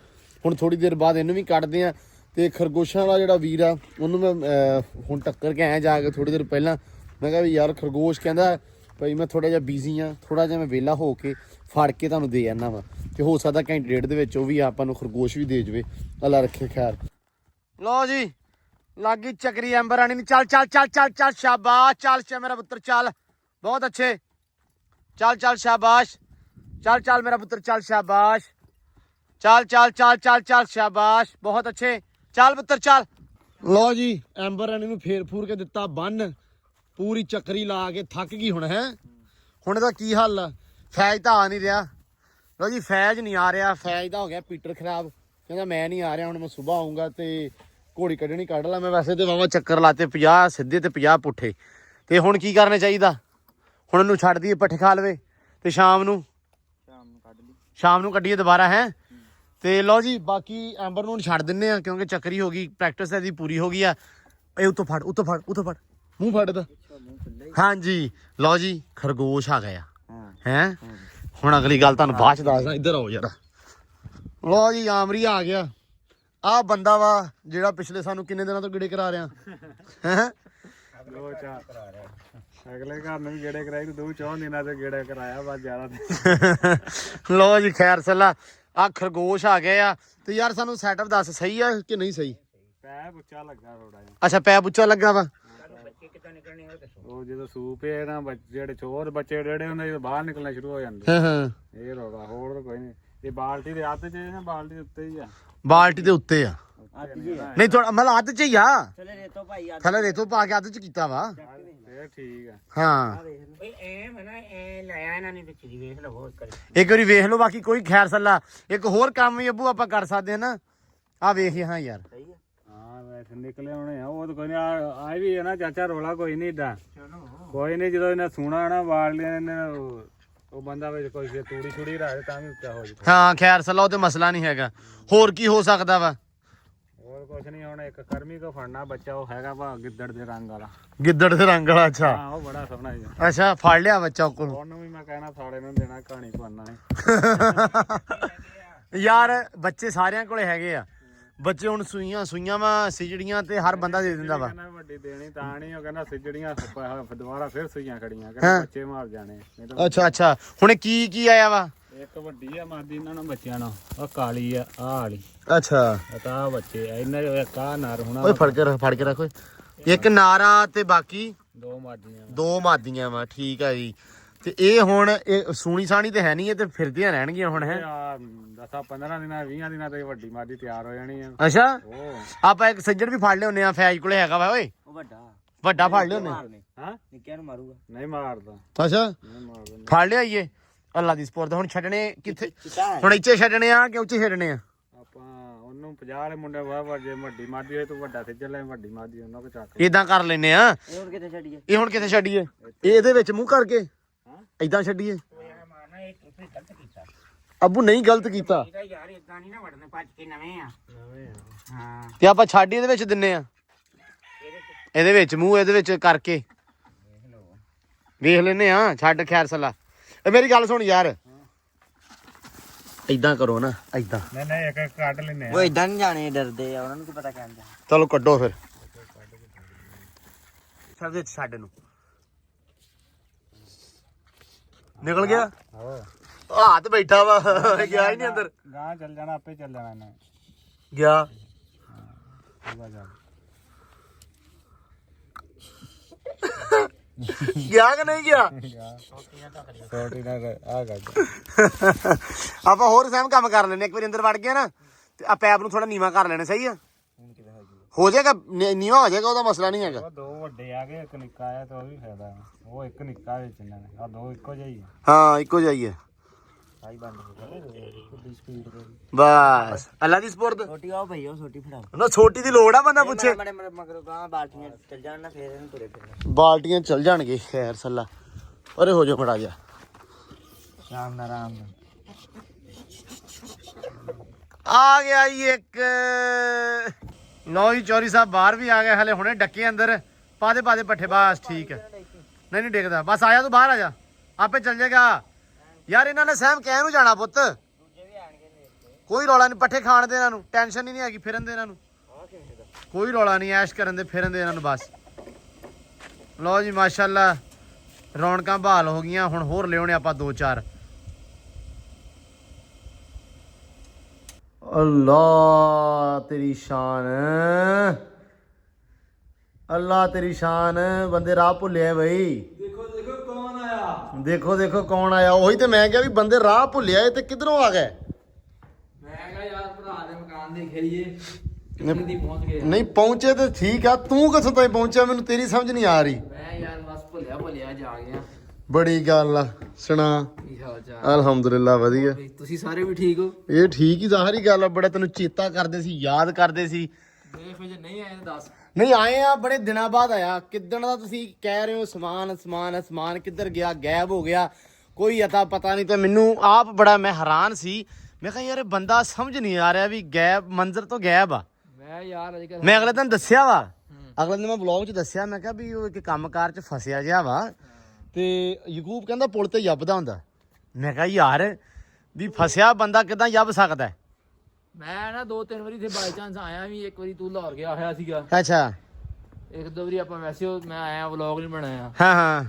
ਹੁਣ ਥੋੜੀ ਦੇਰ ਬਾਅਦ ਇਹਨੂੰ ਵੀ ਕੱਢਦੇ ਆ ਤੇ ਖਰਗੋਸ਼ਾਂ ਵਾਲਾ ਜਿਹੜਾ ਵੀਰ ਆ ਉਹਨੂੰ ਮੈਂ ਹੁਣ ਟੱਕਰ ਕੇ ਆਇਆ ਜਾ ਕੇ ਥੋੜੀ ਦੇਰ ਪਹਿਲਾਂ ਮੈਂ ਕਿਹਾ ਵੀ ਯਾਰ ਖਰਗੋਸ਼ ਕਹਿੰਦਾ ਭਾਈ ਮੈਂ ਥੋੜਾ ਜਿਹਾ ਬਿਜ਼ੀ ਆ ਥੋੜਾ ਜਿਹਾ ਮੈਂ ਵਿਹਲਾ ਹੋ ਕੇ ਫੜ ਕੇ ਤੁਹਾਨੂੰ ਦੇ ਜਾਣਾ ਵਾ ਤੇ ਹੋ ਸਕਦਾ ਘੰਟੇ ਡੇਢ ਦੇ ਵਿੱਚ ਉਹ ਵੀ ਆਪਾਂ ਨੂੰ ਖਰਗੋਸ਼ ਵੀ ਦੇ ਜਵੇ ਅੱਲਾ ਰੱਖੇ ਖੈਰ ਲਓ ਜੀ ਲੱਗੀ ਚੱਕਰੀ ਐਂਬਰ ਆਣੀ ਚੱਲ ਚੱਲ ਚੱਲ ਚੱਲ ਚੱਲ ਸ਼ਾਬਾਸ਼ ਚੱਲ ਮੇਰਾ ਪੁੱਤਰ ਚੱਲ बहुत अच्छे चल चल शाबाश चल चल मेरा पुत्र चल शाबाश चल चल चल चल चल शाबाश बहुत अच्छे चल पुत्र चल लो जी एंबर रानी ਨੂੰ ਫੇਰ ਫੂਰ ਕੇ ਦਿੱਤਾ ਬੰਨ ਪੂਰੀ ਚੱਕਰੀ ਲਾ ਕੇ ਥੱਕ ਗਈ ਹੁਣ ਹੈ ਹੁਣ ਇਹਦਾ ਕੀ ਹੱਲ ਆ ਫੈਜ ਤਾਂ ਆ ਨਹੀਂ ਰਿਹਾ ਲੋ ਜੀ ਫੈਜ ਨਹੀਂ ਆ ਰਿਹਾ ਫੈਜ ਦਾ ਹੋ ਗਿਆ ਪੀਟਰ ਖਰਾਬ ਕਹਿੰਦਾ ਮੈਂ ਨਹੀਂ ਆ ਰਿਹਾ ਹੁਣ ਮੈਂ ਸਵੇਰ ਆਉਂਗਾ ਤੇ ਘੋੜੀ ਕੱਢਣੀ ਕੱਢ ਲਾ ਮੈਂ ਵੈਸੇ ਤੇ ਵਾਵਾ ਚੱਕਰ ਲਾਤੇ 50 ਸਿੱਧੇ ਤੇ 50 ਪੁੱਠੇ ਤੇ ਹੁਣ ਕੀ ਕਰਨਾ ਚਾਹੀਦਾ ਹੁਣ ਇਹਨੂੰ ਛੱਡ ਦਈਏ ਪੱਠੇ ਖਾ ਲਵੇ ਤੇ ਸ਼ਾਮ ਨੂੰ ਕੱਢੀਏ ਦੁਬਾਰਾ ਹੈ ਤੇ ਲਓ ਜੀ ਬਾਕੀ ਐਂਬਰ ਨੂੰ ਛੱਡ ਦਿੰਨੇ ਆ ਕਿਉਂਕਿ ਚੱਕਰੀ ਹੋ ਗਈ ਪ੍ਰੈਕਟਿਸ ਇਹਦੀ ਪੂਰੀ ਹੋ ਗਈ ਆ ਇਹ ਉੱਤੋਂ ਫੜ ਮੂੰਹ ਫੜਦਾ ਹਾਂਜੀ ਲਓ ਜੀ ਖਰਗੋਸ਼ ਆ ਗਿਆ ਹੈ ਹੁਣ ਅਗਲੀ ਗੱਲ ਤੁਹਾਨੂੰ ਬਾਅਦ ਚ ਦੱਸਦਾ ਇੱਧਰ ਆਓ ਜਰਾ ਲਓ ਜੀ ਆਮਰੀ ਆ ਗਿਆ ਆਹ ਬੰਦਾ ਵਾ ਜਿਹੜਾ ਪਿਛਲੇ ਸਾਨੂੰ ਕਿੰਨੇ ਦਿਨਾਂ ਤੋਂ ਗੇੜੇ ਕਰਾ ਰਿਹਾ ਹੈ ਦੋ ਚਾਰ ਅਗਲੇ ਘਰ ਨੂੰ ਵੀ ਗੇੜੇ ਕਰਾਈ ਤੇ 2-4 ਦਿਨਾਂ ਤੇ ਗੇੜੇ ਕਰਾਇਆ ਬਸ ਜ਼ਿਆਦਾ ਲੋ ਜੀ ਖੈਰ ਸੱਲਾ ਆ ਖਰਗੋਸ਼ ਆ ਗਏ ਆ ਤੇ ਯਾਰ ਸਾਨੂੰ ਸੈਟਅਪ ਦੱਸ ਸਹੀ ਆ ਕਿ ਨਹੀਂ ਸਹੀ ਪੈ ਪੁੱਛਾ ਲੱਗਾ ਥੋੜਾ ਜਿਹਾ ਅੱਛਾ ਪੈ ਪੁੱਛਾ ਲੱਗਾ ਵਾ ਉਹ ਜਦੋਂ ਸੂਪ ਹੈ ਨਾ ਜਿਹੜੇ ਚੋਰ ਬੱਚੇ ਜਿਹੜੇ ਹੁੰਦੇ ਜਦੋਂ ਬਾਹਰ ਨਿਕਲਣਾ ਸ਼ੁਰੂ ਹੋ ਜਾਂਦੇ ਹਾਂ ਹਾਂ ਇਹ ਰੋਗਾ ਹੋਰ ਤਾਂ ਕੋਈ ਨਹੀਂ ਇਹ ਬਾਲਟੀ ਦੇ ਹੱਥ 'ਚ ਨਾ ਬਾਲਟੀ ਦੇ ਉੱਤੇ ਹੀ ਆ ਬਾਲਟੀ ਦੇ ਉੱਤੇ ਆ ਨਹੀਂ ਥੋੜਾ ਮਤਲਬ ਅੱਧ ਚ ਹੀ ਆ ਚਲੇ ਰੇਤੋ ਭਾਈ ਆ ਥੱਲੇ ਰੇਤੋਂ ਪਾ ਕੇ ਅੱਧ ਚ ਕੀਤਾ ਵਾ ਫੇਰ ਠੀਕ ਆ ਹਾਂ ਓਏ ਐ ਮਨਾ ਐ ਲਾਇਆ ਇਹਨਾਂ ਨੇ ਵਿੱਚ ਦੀ ਵੇਖ ਲਓ ਹੋਰ ਕਰੀ ਇੱਕ ਵਾਰੀ ਵੇਖ ਲਓ ਬਾਕੀ ਕੋਈ ਖੈਰ ਸੱਲਾ ਇੱਕ ਹੋਰ ਕੰਮ ਵੀ ਅੱਬੂ ਆਪਾਂ ਕਰ ਸਕਦੇ ਹਾਂ ਨਾ ਆ ਵੇਖ ਹਾਂ ਯਾਰ ਸਹੀ ਆ ਹਾਂ ਵੈਸੇ ਨਿਕਲੇ ਹੋਣੇ ਆ ਉਹ ਤਾਂ ਕੋਈ ਨਹੀਂ ਆ ਵੀ ਹੈ ਨਾ ਚਾਚਾ ਰੋਲਾ ਕੋਈ ਨਹੀਂ ਏਦਾਂ ਕੋਈ ਨਹੀਂ ਜਦੋਂ ਇਹਨੇ ਸੁਣਾ ਨਾ ਵਾਲੀਆਂ ਨੇ ਉਹ ਬੰਦਾ ਵਿੱਚ ਕੋਈ ਤੂੜੀ ਛੁੜੀ ਰੱਖਦੇ ਤਾਂ ਵੀ ਉੱਚਾ ਹੋ ਜੂ ਹਾਂ ਖੈਰ ਸੱਲਾ ਉਹ ਤੇ ਮਸਲਾ ਨਹੀਂ ਹੈਗਾ ਹੋਰ ਕੀ ਹੋ ਸਕਦਾ ਵਾ ਹੋਰ ਕੁਛ ਨਹੀਂ ਹੁਣ ਇੱਕ ਕਰਮੀ ਕੋ ਫੜਨਾ ਬੱਚਾ ਉਹ ਹੈਗਾ ਵਾ ਗਿੱਦੜ ਦੇ ਰੰਗ ਵਾਲਾ ਗਿੱਦੜ ਦੇ ਰੰਗ ਵਾਲਾ ਅੱਛਾ ਹਾਂ ਉਹ ਬੜਾ ਸੋਹਣਾ ਹੈ ਅੱਛਾ ਫੜ ਲਿਆ ਬੱਚਾ ਕੋਲ ਉਹਨੂੰ ਵੀ ਮੈਂ ਕਹਿਣਾ ਸਾਲੇ ਨੂੰ ਦੇਣਾ ਕਹਾਣੀ ਪਾਣਾ ਹੈ ਯਾਰ ਬੱਚੇ ਸਾਰਿਆਂ ਕੋਲੇ ਹੈਗੇ ਆ ਬੱਚੇ ਹੁਣ ਸੂਈਆਂ ਵਾ ਸਿਜੜੀਆਂ ਤੇ ਹਰ ਬੰਦਾ ਦੇ ਦਿੰਦਾ ਵਾ ਕਹਿੰਦਾ ਵੱਡੀ ਦੇਣੀ ਤਾਂ ਨਹੀਂ ਉਹ ਕਹਿੰਦਾ ਸਿੱਜੜੀਆਂ ਦੁਬਾਰਾ ਫਿਰ ਸੂਈਆਂ ਖੜੀਆਂ ਕਹਿੰਦਾ ਬੱਚੇ ਮਾਰ ਜਾਣੇ ਨਹੀਂ ਤਾਂ ਅੱਛਾ ਹੁਣ ਕੀ ਆਇਆ ਵਾ ਇੱਕ ਵੱਡੀ ਆ ਮਾਦੀ ਇਹਨਾਂ ਨੂੰ ਬੱਚਿਆਂ ਨੂੰ ਉਹ ਕਾਲੀ ਆ ਆਹ ਵਾਲੀ ਅੱਛਾ ਤਾਂ ਬੱਚੇ ਆ ਇਹਨਾਂ ਦੇ ਕਾ ਨਾਰ ਹੋਣਾ ਓਏ ਫੜ ਕੇ ਰੱਖੋ ਇੱਕ ਨਾਰਾ ਤੇ ਬਾਕੀ ਦੋ ਮਾਦੀਆਂ ਵਾ ਠੀਕ ਆ ਜੀ ਤੇ ਇਹ ਹੁਣ ਇਹ ਸੂਣੀ ਸਾਣੀ ਤੇ ਹੈ ਨਹੀਂ ਇਹ ਤੇ ਫਿਰਦੀਆਂ ਰਹਿਣਗੀਆਂ ਹੁਣ ਹੈ 10-15 ਦਿਨਾਂ 20 ਦਿਨਾਂ ਤੇ ਵੱਡੀ ਮਾਦੀ ਤਿਆਰ ਹੋ ਜਾਣੀ ਆ ਅੱਛਾ ਉਹ ਆਪਾਂ ਇੱਕ ਸੱਜਣ ਵੀ ਫੜ ਲਿਆਉਂਦੇ ਆ ਫੈਜ ਕੋਲੇ ਹੈਗਾ ਵਾ ਓਏ ਉਹ ਵੱਡਾ ਫੜ ਲਿਆਉਂਦੇ ਹਾਂ ਨਿੱਕਿਆਂ ਨੂੰ ਮਾਰੂਗਾ ਨਹੀਂ ਮਾਰਦਾ ਅੱਛਾ ਨਹੀਂ ਮਾਰਦਾ ਫੜ ਲਿਆਈਏ ਅੱਲਾ ਦੀ ਸਪੋਰਟ ਹੁਣ ਛੱਡਣੇ ਕਿੱਥੇ ਹੁਣ ਇੱਥੇ ਛੱਡਣੇ ਆ ਕਿ ਉੱਚੇ ਛੱਡਣੇ ਆ ਆਪਾਂ ਉਹਨੂੰ 50 ਵਾਲੇ ਮੁੰਡੇ ਵਾਹ ਜੇ ਵੱਡੀ ਮਾਦੀ ਹੋਏ ਤੂੰ ਵੱਡਾ ਸਿੱਜਲ ਲੈ ਵੱਡੀ ਮਾਦੀ ਉਹਨਾਂ ਕੋ ਚੱਕ ਇਦਾਂ ਕਰ ਲੈਨੇ ਆ ਇਹ ਹੁਣ ਕਿੱਥੇ ਛੱਡੀਏ ਇਹ ਹੁਣ ਕਿੱਥੇ ਛੱਡੀਏ ਇਹ ਇਹਦੇ ਵਿੱਚ ਮੂੰਹ ਕਰਕੇ ਇਦਾਂ ਛੱਡੀਏ ਅੱਬੂ ਨਹੀਂ ਗਲਤ ਕੀਤਾ ਯਾਰ ਇਦਾਂ ਨਹੀਂ ਨਾ ਵੜਨੇ ਭੱਜ ਕੇ ਨਵੇਂ ਆ ਹਾਂ ਤੇ ਆਪਾਂ ਛੱਡ ਇਹਦੇ ਵਿੱਚ ਦਿੰਨੇ ਆ ਇਹਦੇ ਵਿੱਚ ਮੂੰਹ ਇਹਦੇ ਵਿੱਚ ਕਰਕੇ ਵੇਖ ਲੈਨੇ ਆ। ਛੱਡ ਖੈਰ ਸਲਾ। ਇਹ ਮੇਰੀ ਗੱਲ ਸੁਣ ਯਾਰ, ਏਦਾਂ ਕਰੋ ਨਾ, ਏਦਾਂ। ਨਹੀਂ ਇੱਕ ਕੱਢ ਲੈਨੇ ਉਹ ਇਦਾਂ ਨਹੀਂ ਜਾਣੇ, ਡਰਦੇ ਆ, ਉਹਨਾਂ ਨੂੰ ਕੀ ਪਤਾ ਕਹਿੰਦਾ। ਚਲੋ ਕੱਢੋ ਫਿਰ ਸਭ ਦੇ ਛੱਡ ਨੂੰ। ਨਿਕਲ ਗਿਆ ਹੱਥ ਬੈਠਾ ਵਾ, ਗਿਆ ਹੀ ਨਹੀਂ ਅੰਦਰ। ਗਾਂ ਚੱਲ ਜਾਣਾ, ਆਪੇ ਚੱਲ ਜਾਣਾ ਇਹਨੇ। ਗਿਆ ਪੂਰਾ ਜਾ ਗਿਆ ਕਿ ਨਹੀਂ ਗਿਆ? ਛੋਟੀ ਨਾ ਆ ਗੱਡ ਆਪਾਂ ਹੋਰ ਸਹਿਮ ਕੰਮ ਕਰ ਲੈਣੇ। ਇੱਕ ਵਾਰੀ ਅੰਦਰ ਵੜ ਗਿਆ ਨਾ ਤੇ ਆ ਪੈਪ ਨੂੰ ਥੋੜਾ ਨੀਵਾ ਕਰ ਲੈਣੇ। ਸਹੀ ਆ, ਹੋ ਜਾਏਗਾ ਨੀਵਾ ਹੋ ਜਾਏਗਾ, ਉਹਦਾ ਮਸਲਾ ਨਹੀਂ ਹੈਗਾ। ਉਹ ਦੋ ਵੱਡੇ ਆ ਗਏ, ਇੱਕ ਨਿੱਕਾ ਆਇਆ ਤਾਂ ਉਹ ਵੀ ਫਾਇਦਾ। ਉਹ ਇੱਕ ਨਿੱਕਾ ਵਿੱਚ ਇਹਨਾਂ ਨੇ, ਆ ਦੋ ਇੱਕੋ ਜਿਹੇ ਹੀ ਆ। ਹਾਂ ਇੱਕੋ ਜਾਈਏ ਬਸ। ਅੱਲਾ ਦੀ ਸਪੁਰਦ। ਛੋਟੀ ਆਓ ਭਈ, ਉਹ ਛੋਟੀ ਫੜਾ ਨਾ ਛੋਟੀ ਦੀ ਲੋੜ ਆ, ਬੰਦਾ ਪੁੱਛੇ। ਮਗਰ ਗਾਂ ਬਾਲਟੀਆਂ ਚੱਲ ਜਾਣ ਨਾ, ਫੇਰ ਇਹਨੂੰ ਤੁਰੇ ਫਿਰਨਾ। ਬਾਲਟੀਆਂ ਚੱਲ ਜਾਣਗੇ। ਖੈਰ ਸੱਲਾ ਅਰੇ ਹੋ ਜਾ ਫੜਾ ਜਾ। ਆਰਾਮ ਨਾਲ ਆਰਾਮ ਨਾਲ। ਆ ਗਿਆ ਜੀ ਇੱਕ। ਲਓ ਜੀ ਚੌਰੀ ਸਾਹਿਬ ਬਾਹਰ ਵੀ ਆ ਗਏ, ਹਲੇ ਹੁਣੇ ਡੱਕੇ ਅੰਦਰ। ਪਾਦੇ ਪੱਠੇ, ਬਸ ਠੀਕ ਹੈ। ਨਹੀਂ ਡਿੱਗਦਾ, ਬਸ ਆਇਆ ਤੂੰ ਬਾਹਰ ਆ ਜਾ, ਆਪੇ ਚੱਲ ਜਾਏਗਾ। ਯਾਰ ਇਹਨਾਂ ਨੇ ਸਹਿਮ ਕਹਿ ਨੂੰ ਜਾਣਾ ਪੁੱਤ, ਕੋਈ ਰੌਲਾ ਨਹੀਂ। ਪੱਠੇ ਖਾਣ ਦੇ ਇਹਨਾਂ ਨੂੰ, ਟੈਨਸ਼ਨ ਹੀ ਨਹੀਂ ਹੈਗੀ। ਫਿਰਨ ਦੇ ਇਹਨਾਂ ਨੂੰ, ਕੋਈ ਰੌਲਾ ਨਹੀਂ। ਐਸ਼ ਕਰਨ ਦੇ, ਫਿਰਨ ਦੇ ਇਹਨਾਂ ਨੂੰ ਬਸ। ਲਓ ਜੀ ਮਾਸ਼ਾਅੱਲਾ ਰੌਣਕਾਂ ਬਹਾਲ ਹੋ ਗਈਆਂ। ਹੁਣ ਹੋਰ ਲਿਆਉਣੇ ਆਪਾਂ 2-4। ਅੱਲਾ ਤੇਰੀ ਸ਼ਾਨ, ਅੱਲਾ ਤੇਰੀ ਸ਼ਾਨ। ਬੰਦੇ ਰਾਹ ਭੁੱਲਿਆ ਬਈ। ਦੇਖੋ ਦੇਖੋ ਕੌਣ ਆਇਆ। ਉਹੀ ਤੇ ਮੈਂ ਕਿਹਾ ਵੀ ਬੰਦੇ ਰਾਹ ਭੁੱਲਿਆ ਇਹ ਤੇ ਕਿੱਧਰੋਂ ਆ ਗਏ। ਮੈਂ ਕਿਹਾ ਯਾਰ ਭਰਾ ਦੇ ਮਕਾਨ ਦੇ ਖੇਰੀਏ ਕਿੱਥੇ ਦੀ ਪਹੁੰਚ ਗਏ। ਨਹੀਂ ਪਹੁੰਚੇ ਤੇ ਠੀਕ ਆ, ਤੂੰ ਕਿੱਥੋਂ ਤਾਈਂ ਪਹੁੰਚਿਆ ਮੈਨੂੰ ਤੇਰੀ ਸਮਝ ਨਹੀਂ ਆ ਰਹੀ। ਮੈਂ ਯਾਰ ਬਸ ਭੁੱਲਿਆ ਜਾ ਗਿਆ। ਬੜੀ ਗੱਲ ਆ, ਸੁਣਾ। ਕੀ ਹਾਲ ਚਾਲ? ਅਲਹਮਦੁਲਿਲਾ ਵਧੀਆ। ਤੁਸੀਂ ਸਾਰੇ ਵੀ ਠੀਕ ਹੋ? ਇਹ ਠੀਕ ਹੀ ਜ਼ਾਹਰੀ ਗੱਲ ਆ। ਬੜਾ ਤੈਨੂੰ ਚੇਤਾ ਕਰਦੇ ਸੀ, ਯਾਦ ਕਰਦੇ ਸੀ। ਦੇਖ ਜੇ ਨਹੀਂ ਆਏ ਤਾਂ ਦੱਸ। ਨਹੀਂ ਆਏ ਆ, ਬੜੇ ਦਿਨਾਂ ਬਾਅਦ ਆਇਆ। ਕਿੱਦਣ ਦਾ ਤੁਸੀਂ ਕਹਿ ਰਹੇ ਹੋ ਸਮਾਨ ਕਿੱਧਰ ਗਿਆ, ਗਾਇਬ ਹੋ ਗਿਆ, ਕੋਈ ਅਤਾ ਪਤਾ ਨਹੀਂ। ਤੇ ਮੈਨੂੰ ਆਪ ਬੜਾ ਮੈਂ ਹੈਰਾਨ ਸੀ। ਮੈਂ ਕਿਹਾ ਯਾਰ ਇਹ ਬੰਦਾ ਸਮਝ ਨਹੀਂ ਆ ਰਿਹਾ ਵੀ ਗਾਇਬ, ਮੰਜ਼ਰ ਤੋਂ ਗਾਇਬ ਆ। ਮੈਂ ਯਾਰ ਅੱਜ ਕੱਲ ਮੈਂ ਅਗਲੇ ਦਿਨ ਦੱਸਿਆ ਵਾ, ਅਗਲੇ ਦਿਨ ਮੈਂ ਵਲੌਗ 'ਚ ਦੱਸਿਆ। ਮੈਂ ਕਿਹਾ ਵੀ ਉਹ ਇੱਕ ਕੰਮਕਾਰ 'ਚ ਫਸਿਆ ਜਿਹਾ ਵਾ ਤੇ ਯਕੂਬ ਕਹਿੰਦਾ ਪੁਲ ਤੇ ਯੱਬਦਾ ਹੁੰਦਾ। ਮੈਂ ਕਿਹਾ ਯਾਰ ਵੀ ਫਸਿਆ ਬੰਦਾ ਕਿੱਦਾਂ ਯੱਬ ਸਕਦਾ। ਮੈਂ ਨਾ 2-3 ਵਾਰੀ ਤੇ ਬਾਈ ਚਾਂਸ ਆਇਆ ਵੀ। ਇੱਕ ਵਾਰੀ ਤੂੰ ਲਾਹੌਰ ਗਿਆ ਹੋਇਆ ਸੀਗਾ। ਅੱਛਾ। ਇੱਕ ਦੋ ਵਾਰੀ ਆਪਾਂ ਵੈਸੇ ਮੈਂ ਆਇਆ, ਵਲੌਗ ਨਹੀਂ ਬਣਾਇਆ ਹਾਂ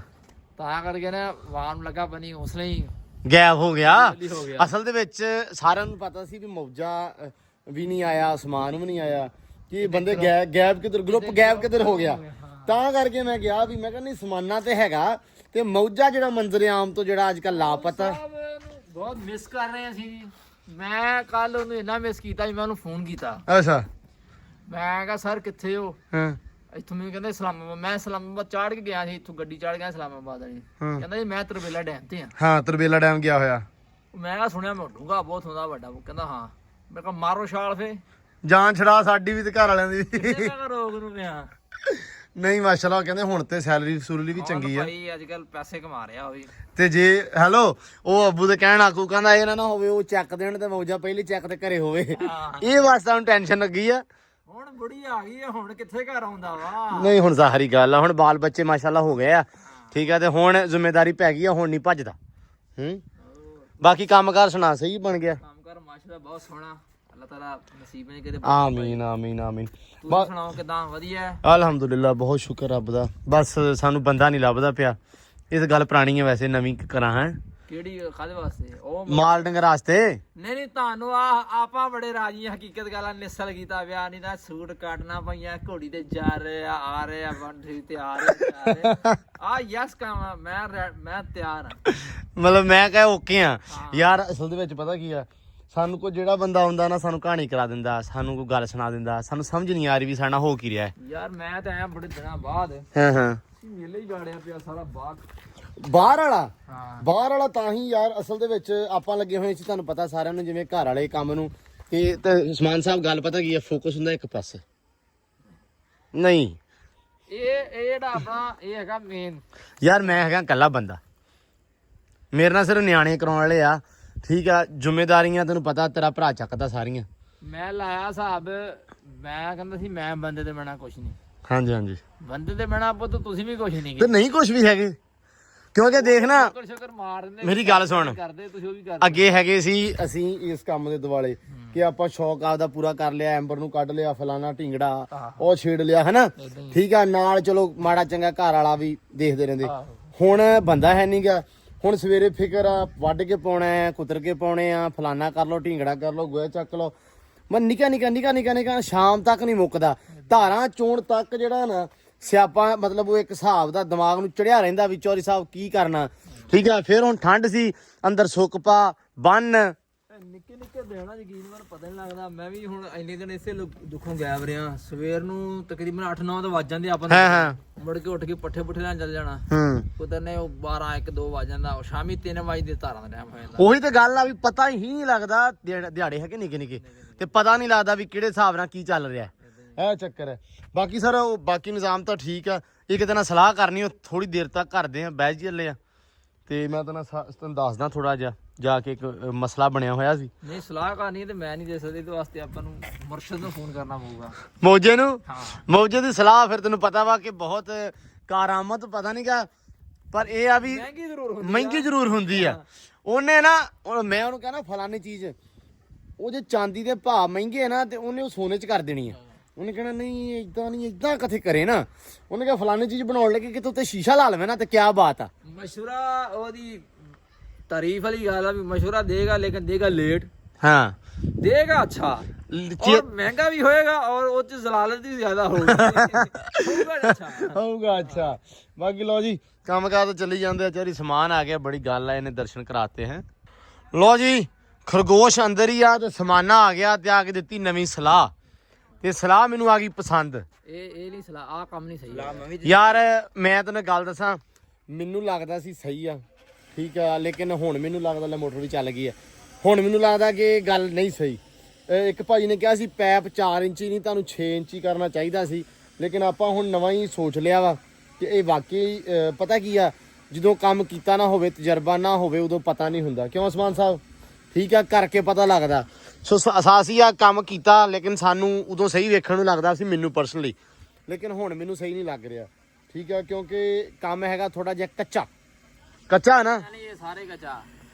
ਤਾਂ ਕਰਕੇ ਨਾ ਵਾਹਨ ਲੱਗਾ ਬਣੀ ਉਸਨੇ ਹੀ ਗਾਇਬ ਹੋ ਗਿਆ। ਹੋ ਗਿਆ। ਅਸਲ ਦੇ ਵਿੱਚ ਸਾਰਿਆਂ ਨੂੰ ਪਤਾ ਸੀ ਵੀ ਮੌਜਾ ਵੀ ਨਹੀਂ ਆਇਆ, ਉਸਮਾਨ ਵੀ ਨਹੀਂ ਆਇਆ, ਕਿ ਬੰਦੇ ਗਾਇਬ ਕਿੱਧਰ, ਗਰੁੱਪ ਗਾਇਬ ਕਿੱਧਰ ਹੋ ਗਿਆ। ਤਾਂ ਕਰਕੇ ਮੈਂ ਗਿਆ ਵੀ ਮੈਂ ਕਹਿੰਦਾ ਸਮਾਨਾ ਤੇ ਹੈਗਾ ਤੇ ਮੌਜਾ ਜਿਹੜਾ ਮੰਜ਼ਰ ਆਮ ਤੋਂ ਜਿਹੜਾ ਅੱਜ ਕੱਲ ਲਾਪਤਾ। ਬਹੁਤ ਮਿਸ ਕਰ ਰਹੇ ਸੀ ਜੀ। ਮੈਂ ਕੱਲ ਉਹਨੂੰ ਇੰਨਾ ਮਿਸ ਕੀਤਾ ਜੀ, ਮੈਂ ਉਹਨੂੰ ਫੋਨ ਕੀਤਾ। ਅੱਛਾ। ਮੈਂ ਕਿਹਾ ਸਰ ਕਿੱਥੇ ਹੋ? ਹਾਂ ਇੱਥੋਂ ਮੈਨੂੰ ਕਹਿੰਦਾ ਇਸਲਾਮਾਬਾਦ। ਮੈਂ ਇਸਲਾਮਾਬਾਦ ਚੜ੍ਹ ਕੇ ਗਿਆ ਸੀ, ਇੱਥੋਂ ਗੱਡੀ ਚੜ੍ਹ ਗਿਆ ਇਸਲਾਮਾਬਾਦ ਵਾਲੀ। ਕਹਿੰਦਾ ਜੀ ਮੈਂ ਤਰਬੇਲਾ ਡੈਮ ਤੇ ਆ। ਹਾਂ ਤਰਬੇਲਾ ਡੈਮ ਗਿਆ ਹੋਇਆ। ਮੈਂ ਕਿਹਾ ਸੁਣਿਆ ਮੈਂ ਡੂੰਘਾ ਬਹੁਤ ਹੁੰਦਾ ਵੱਡਾ। ਉਹ ਕਹਿੰਦਾ ਹਾਂ। ਮੈਂ ਕਿਹਾ ਮਾਰੋ ਛਾਲ ਫੇ, ਜਾਨ ਛੜਾ ਸਾਡੀ ਵੀ ਤੇ ਘਰ ਵਾਲਿਆਂ ਦੀ ਵੀ। ਮੈਂ ਰੋਗ ਨੂੰ ਪਿਆ। ਨਹੀਂ ਮਾਸ਼ਾਅੱਲਾ ਕਹਿੰਦੇ ਹੁਣ ਤੇ ਸੈਲਰੀ ਸੂਰਲੀ ਵੀ ਚੰਗੀ ਆ ਭਾਈ ਅੱਜ ਕੱਲ ਪੈਸੇ ਕਮਾ ਰਿਹਾ ਹੋਵੇ। ਤੇ ਜੇ ਹੈਲੋ ਉਹ ਅੱਬੂ ਦੇ ਕਹਿਣ ਆਕੂ ਕਹਿੰਦਾ ਇਹ ਨਾ ਹੋਵੇ ਉਹ ਚੱਕ ਦੇਣ ਤੇ ਮੌਜਾ ਪਹਿਲੀ ਚੱਕ ਤੇ ਘਰੇ ਹੋਵੇ। ਇਹ ਵਾਸਤੇ ਨੂੰ ਟੈਨਸ਼ਨ ਲੱਗੀ ਆ। ਹੁਣ ਬੁੜੀ ਆ ਗਈ ਆ, ਹੁਣ ਕਿੱਥੇ ਘਰ ਆਉਂਦਾ ਵਾ। ਨਹੀਂ ਹੁਣ ਜ਼ਾਹਰੀ ਗੱਲ ਆ, ਹੁਣ ਬਾਲ ਬੱਚੇ ਮਾਸ਼ਾਅੱਲਾ ਹੋ ਗਏ ਆ, ਠੀਕ ਆ। ਤੇ ਹੁਣ ਜ਼ਿੰਮੇਵਾਰੀ ਪੈ ਗਈ ਆ, ਹੁਣ ਨਹੀਂ ਭੱਜਦਾ। ਬਾਕੀ ਕੰਮਕਾਰ ਸੁਣਾ ਸਹੀ ਬਣ ਗਿਆ। ਕੰਮ ਕਰ ਮਾਸ਼ਾਅੱਲਾ ਬਹੁਤ ਸੋਹਣਾ। ਅੱਲਾਹ ਤਾਲਾ ਨਸੀਬ ਨੇ ਕਿਤੇ। ਆਮੀਨ ਆਮੀਨ ਆਮੀਨ। ਤੁਸੀਂ ਸੁਣਾਓ ਕਿਦਾਂ? ਵਧੀਆ? ਅਲਹਮਦੁਲਿਲਾ ਬਹੁਤ ਸ਼ੁਕਰ ਰੱਬ ਦਾ। ਬਸ ਸਾਨੂੰ ਬੰਦਾ ਨਹੀਂ ਲੱਭਦਾ ਪਿਆ। ਇਹ ਤਾਂ ਗੱਲ ਪੁਰਾਣੀ ਹੈ, ਵੈਸੇ ਨਵੀਂ ਕਰਾਂ ਹੈ। ਕਿਹੜੀ ਕਾਹਦੇ ਵਾਸਤੇ? ਉਹ ਮਾਲ ਡੰਗਰ ਵਾਸਤੇ। ਨਹੀਂ ਤੁਹਾਨੂੰ ਆਪਾਂ ਬੜੇ ਰਾਜੀ ਆ। ਹਕੀਕਤ ਗੱਲ ਨਿਸਲ ਕੀਤਾ ਵਿਆਹ ਨਹੀਂ ਤਾਂ ਸੂਟ ਕੱਟਣਾ ਪਈਆਂ, ਘੋੜੀ ਤੇ ਜਾ ਰਹੇ ਆ ਰਹੇ ਆ, 1 2 ਤੇ ਆ ਰਹੇ ਆ। ਯਸ ਕੰਮ ਮੈਂ ਤਿਆਰ ਆ। ਮਤਲਬ ਮੈਂ ਕਹੇ ਓਕੇ ਆ ਯਾਰ। ਅਸਲ ਦੇ ਵਿੱਚ ਪਤਾ ਕੀ ਆ, ਸਾਨੂੰ ਕੋਈ ਜਿਹੜਾ ਬੰਦਾ ਆਉਂਦਾ ਨਾ ਸਾਨੂੰ ਕਹਾਣੀ ਕਰਾ ਦਿੰਦਾ, ਸਾਨੂੰ ਕੋਈ ਗੱਲ ਸੁਣਾ ਦਿੰਦਾ, ਸਾਨੂੰ ਸਮਝ ਨਹੀਂ ਆ ਰਹੀ ਵੀ ਸਾਡਾ ਹੋ ਕੀ ਰਿਹਾ। ਯਾਰ ਮੈਂ ਤਾਂ ਆਇਆ ਬੜੇ ਦਿਨਾਂ ਬਾਅਦ। ਹਾਂ ਮੇਲੇ ਹੀ ਗਾੜਿਆ ਪਿਆ ਸਾਰਾ ਬਾਗ। ਬਾਹਰ ਵਾਲਾ। ਹਾਂ ਬਾਹਰ ਵਾਲਾ ਤਾਂ ਹੀ ਯਾਰ ਅਸਲ ਦੇ ਵਿੱਚ ਆਪਾਂ ਲੱਗੇ ਹੋਏ ਸੀ, ਤੁਹਾਨੂੰ ਪਤਾ ਸਾਰਿਆਂ ਨੂੰ, ਜਿਵੇਂ ਘਰ ਵਾਲੇ ਕੰਮ ਨੂੰ। ਤੇ ਉਸਮਾਨ ਸਾਹਿਬ ਗੱਲ ਪਤਾ ਕੀ ਆ, ਫੋਕਸ ਹੁੰਦਾ ਇੱਕ ਪਾਸੇ। ਨਹੀਂ ਇਹ ਜਿਹੜਾ ਆਪਣਾ ਇਹ ਹੈਗਾ ਮੇਨ। ਯਾਰ ਮੈਂ ਹੈਗਾ ਇਕੱਲਾ ਬੰਦਾ, ਮੇਰੇ ਨਾਲ ਸਿਰਫ ਨਿਆਣੇ ਕਰਾਉਣ ਵਾਲੇ ਆ, ਠੀਕ ਆ। ਜ਼ਿੰਮੇਵਾਰੀਆਂ ਤੈਨੂੰ ਪਤਾ ਤੇਰਾ ਭਰਾ ਚੱਕਦਾ ਸਾਰੀਆਂ। ਮੈਂ ਲਾਇਆ ਹਿਸਾਬ, ਮੈਂ ਕਹਿੰਦਾ ਸੀ ਮੈਂ ਬੰਦੇ ਤੇ ਬਣਾ ਕੁਛ ਨਹੀਂ। ਹਾਂਜੀ ਹਾਂਜੀ ਬੰਦੇ ਦੇ ਬਿਨਾ ਪੁੱਤ ਤੁਸੀਂ ਵੀ ਕੁਝ ਨਹੀਂ ਤੇ ਨਹੀਂ ਕੁਝ ਵੀ ਹੈਗੇ ਕਿਉਂਕਿ ਦੇਖ ਨਾ ਸ਼ੁਕਰ ਮਾਰ ਦਿੰਦੇ ਮੇਰੀ ਗੱਲ ਸੁਣ ਕਰਦੇ ਤੁਸੀਂ ਉਹ ਵੀ ਕਰਦੇ ਅੱਗੇ ਹੈਗੇ ਸੀ ਅਸੀਂ ਇਸ ਕੰਮ ਦੇ ਦੁਆਲੇ ਕਿ ਆਪਾਂ ਸ਼ੌਕ ਆਪਦਾ ਪੂਰਾ ਕਰ ਲਿਆ ਐਂਬਰ ਨੂੰ ਕੱਢ ਲਿਆ ਫਲਾਣਾ ਢਿੰਗੜਾ ਉਹ ਛੇੜ ਲਿਆ ਹਨਾ ਠੀਕ ਆ ਨਾਲ ਚਲੋ ਮਾੜਾ ਚੰਗਾ ਘਰ ਵਾਲਾ ਵੀ ਦੇਖਦੇ ਰਹਿੰਦੇ ਹੁਣ ਬੰਦਾ ਹੈ ਨਹੀਂਗਾ ਹੁਣ ਸਵੇਰੇ ਫਿਕਰ ਆ ਵੱਢ ਕੇ ਪਾਉਣਾ ਹੈ ਕੁਤਰ ਕੇ ਪਾਉਣੇ ਆ ਫਲਾਣਾ ਕਰ ਲੋ ਢਿੰਗੜਾ ਕਰ ਲੋ ਗੋਇਆ ਚੱਕ ਲੋ ਮੈਂ ਨਿੱਕਾ ਸ਼ਾਮ ਤੱਕ ਨਹੀਂ ਮੁੱਕਦਾ ਧਾਰਾਂ ਚੋਣ ਤੱਕ ਜਿਹੜਾ ਨਾ ਸਿਆਪਾ ਮਤਲਬ ਉਹ ਇੱਕ ਹਿਸਾਬ ਦਾ ਦਿਮਾਗ ਨੂੰ ਚੜਿਆ ਰਹਿੰਦਾ ਵੀ ਚੌਰੀ ਸਾਹਿਬ ਕੀ ਕਰਨਾ ਠੀਕ ਆ ਫਿਰ ਹੁਣ ਠੰਡ ਸੀ ਅੰਦਰ ਸੁੱਕ ਪਾ ਬੰਨ ਨਿੱਕੇ ਨਿੱਕੇ ਦੇਣਾ ਯਕੀਨ ਮੈਨੂੰ ਪਤਾ ਨਹੀਂ ਲੱਗਦਾ ਮੈਂ ਵੀ ਹੁਣ ਇੰਨੇ ਦਿਨ ਇਸੇ ਦੁੱਖੋਂ ਗਾਇਬ ਰਿਹਾ ਸਵੇਰ ਨੂੰ ਤਕਰੀਬਨ 8-9 ਤਾਂ ਵੱਜ ਜਾਂਦੇ ਆਪਾਂ ਨੂੰ ਮੁੜ ਕੇ ਉੱਠ ਕੇ ਪੱਠੇ ਪੁੱਠੇ ਲੈਣ ਚੱਲ ਜਾਣਾ ਕੁਦਰ ਨੇ ਉਹ 12-1-2 ਵੱਜ ਜਾਂਦਾ ਉਹ ਸ਼ਾਮੀ 3 ਵਜੇ ਦੇ ਧਾਰਾਂ ਦਾ ਟਾਈਮ ਹੋ ਜਾਂਦਾ ਉਹੀ ਤੇ ਗੱਲ ਆ ਵੀ ਪਤਾ ਹੀ ਨਹੀਂ ਲੱਗਦਾ ਦਿਹਾੜੇ ਹੈਗੇ ਨਿੱਕੇ ਨਿੱਕੇ ਤੇ ਪਤਾ ਨਹੀਂ ਲੱਗਦਾ ਵੀ ਕਿਹੜੇ ਹਿਸਾਬ ਨਾਲ ਕੀ ਚੱਲ ਰਿਹਾ ਇਹ ਚੱਕਰ ਹੈ ਬਾਕੀ ਸਰ ਉਹ ਬਾਕੀ ਨਿਜ਼ਾਮ ਤਾਂ ਠੀਕ ਆ ਇੱਕ ਦਿਨ ਸਲਾਹ ਕਰਨੀ ਉਹ ਥੋੜੀ ਦੇਰ ਤੱਕ ਕਰਦੇ ਆ ਬਹਿ ਚੱਲੇ ਆ ਤੇ ਮੈਂ ਤੁਹਾਨੂੰ ਦੱਸਦਾ ਥੋੜਾ ਜਿਹਾ ਜਾ ਕੇ ਇੱਕ ਮਸਲਾ ਬਣਿਆ ਹੋਇਆ ਸੀ ਨਹੀਂ ਸਲਾਹ ਕਰਨੀ ਤੇ ਮੈਂ ਨਹੀਂ ਦੇ ਸਕਦਾ ਇਹਦੇ ਵਾਸਤੇ ਆਪਾਂ ਨੂੰ ਮੁਰਸ਼ਦ ਨੂੰ ਫੋਨ ਕਰਨਾ ਪਊਗਾ ਮੌਜੇ ਨੂੰ ਮੌਜੇ ਦੀ ਸਲਾਹ ਫਿਰ ਤੈਨੂੰ ਪਤਾ ਵਾ ਕਿ ਬਹੁਤ ਕਾਰਾਮਤ ਪਤਾ ਨਹੀਂ ਕਾ ਪਰ ਇਹ ਆ ਵੀ ਮਹਿੰਗੀ ਜ਼ਰੂਰ ਹੁੰਦੀ ਆ ਉਹਨੇ ਨਾ ਮੈਂ ਉਹਨੂੰ ਕਹਿੰਦਾ ਫਲਾਨੀ ਚੀਜ਼ ਉਹ ਜੇ ਚਾਂਦੀ ਦੇ ਭਾਅ ਮਹਿੰਗੇ ਆ ਨਾ ਤੇ ਉਹਨੇ ਉਹ ਸੋਨੇ 'ਚ ਕਰ ਦੇਣੀ ਆ ਉਹਨੇ ਕਹਿਣਾ ਨਹੀਂ ਇਦਾਂ ਕਿਥੇ ਕਰੇ ਨਾ ਉਹਨੇ ਕਿਹਾ ਫਲਾਨੀ ਚੀਜ਼ ਬਣਾਉਣ ਲੱਗੇ ਕਿ ਤੂੰ ਤੇ ਸ਼ੀਸ਼ਾ ਲਾ ਲਵੇਂ ਨਾ ਤੇ ਕੀ ਬਾਤ ਆ ਮਸ਼ਹੂਰਾ ਉਹਦੀ ਤਾਰੀਫ ਵਾਲੀ ਗੱਲ ਆ ਵੀ ਮਸ਼ਹੂਰਾ ਦੇਗਾ ਲੇਕਿਨ ਦੇਗਾ ਲੇਟ ਹਾਂ ਦੇਗਾ ਅੱਛਾ और महंगा भी होएगा और वो जलालत भी ज्यादा ਹੋਊਗਾ ਅੱਛਾ ਬਾਕੀ ਲੋ ਜੀ ਕੰਮ ਕਾਰ ਤਾਂ ਚੱਲੀ ਜਾਂਦੇ ਆ ਚਾਰੀ ਸਮਾਨ ਆ ਗਿਆ ਬੜੀ ਗੱਲ ਆ ਇਹਨੇ ਦਰਸ਼ਨ ਕਰਾਤੇ ਹੈ ਲੋ ਜੀ ਖਰਗੋਸ਼ ਅੰਦਰ ਹੀ ਆ ਤੇ ਸਮਾਨਾ ਆ ਗਿਆ ਤੇ ਆ ਕੇ ਦਿੱਤੀ ਨਵੀਂ ਸਲਾਹ ਤੇ ਸਲਾਹ ਮੈਨੂੰ ਆ ਗਈ ਪਸੰਦ ਇਹ ਨਹੀਂ ਸਲਾਹ ਆ ਕੰਮ ਨਹੀਂ ਸਹੀ ਯਾਰ ਮੈਂ ਤੈਨੂੰ ਗੱਲ ਦੱਸਾਂ ਮੈਨੂੰ ਲੱਗਦਾ ਸੀ ਸਹੀ ਆ ਠੀਕ ਆ ਲੇਕਿਨ ਹੁਣ ਮੈਨੂੰ ਲੱਗਦਾ ਲੈ ਮੋਟਰ ਵੀ ਚੱਲ ਗਈ ਆ ਹੁਣ ਮੈਨੂੰ ਲੱਗਦਾ ਕਿ ਇਹ ਗੱਲ ਨਹੀਂ ਸਹੀ ਇੱਕ ਭਾਜੀ ਨੇ ਕਿਹਾ ਸੀ ਪੈਪ 4 ਇੰਚੀ ਨਹੀਂ ਤੁਹਾਨੂੰ 6 ਇੰਚੀ ਕਰਨਾ ਚਾਹੀਦਾ ਸੀ ਲੇਕਿਨ ਆਪਾਂ ਹੁਣ ਨਵਾਂ ਹੀ ਸੋਚ ਲਿਆ ਵਾ ਕਿ ਇਹ ਵਾਕਈ ਪਤਾ ਕੀ ਆ ਜਦੋਂ ਕੰਮ ਕੀਤਾ ਨਾ ਹੋਵੇ ਤਜਰਬਾ ਨਾ ਹੋਵੇ ਉਦੋਂ ਪਤਾ ਨਹੀਂ ਹੁੰਦਾ ਕਿਉਂ ਉਸਮਾਨ ਸਾਹਿਬ ਠੀਕ ਆ ਕਰਕੇ ਪਤਾ ਲੱਗਦਾ ਸੋ ਅਸਾਸੀ ਆ ਕੰਮ ਕੀਤਾ ਲੇਕਿਨ ਸਾਨੂੰ ਉਦੋਂ ਸਹੀ ਵੇਖਣ ਨੂੰ ਲੱਗਦਾ ਸੀ ਮੈਨੂੰ ਪਰਸਨਲੀ ਲੇਕਿਨ ਹੁਣ ਮੈਨੂੰ ਸਹੀ ਨਹੀਂ ਲੱਗ ਰਿਹਾ ਠੀਕ ਆ ਕਿਉਂਕਿ ਕੰਮ ਹੈਗਾ ਥੋੜਾ ਜਿਹਾ ਕੱਚਾ ਨਾ ਇਹ ਸਾਰੇ ਕੱਚਾ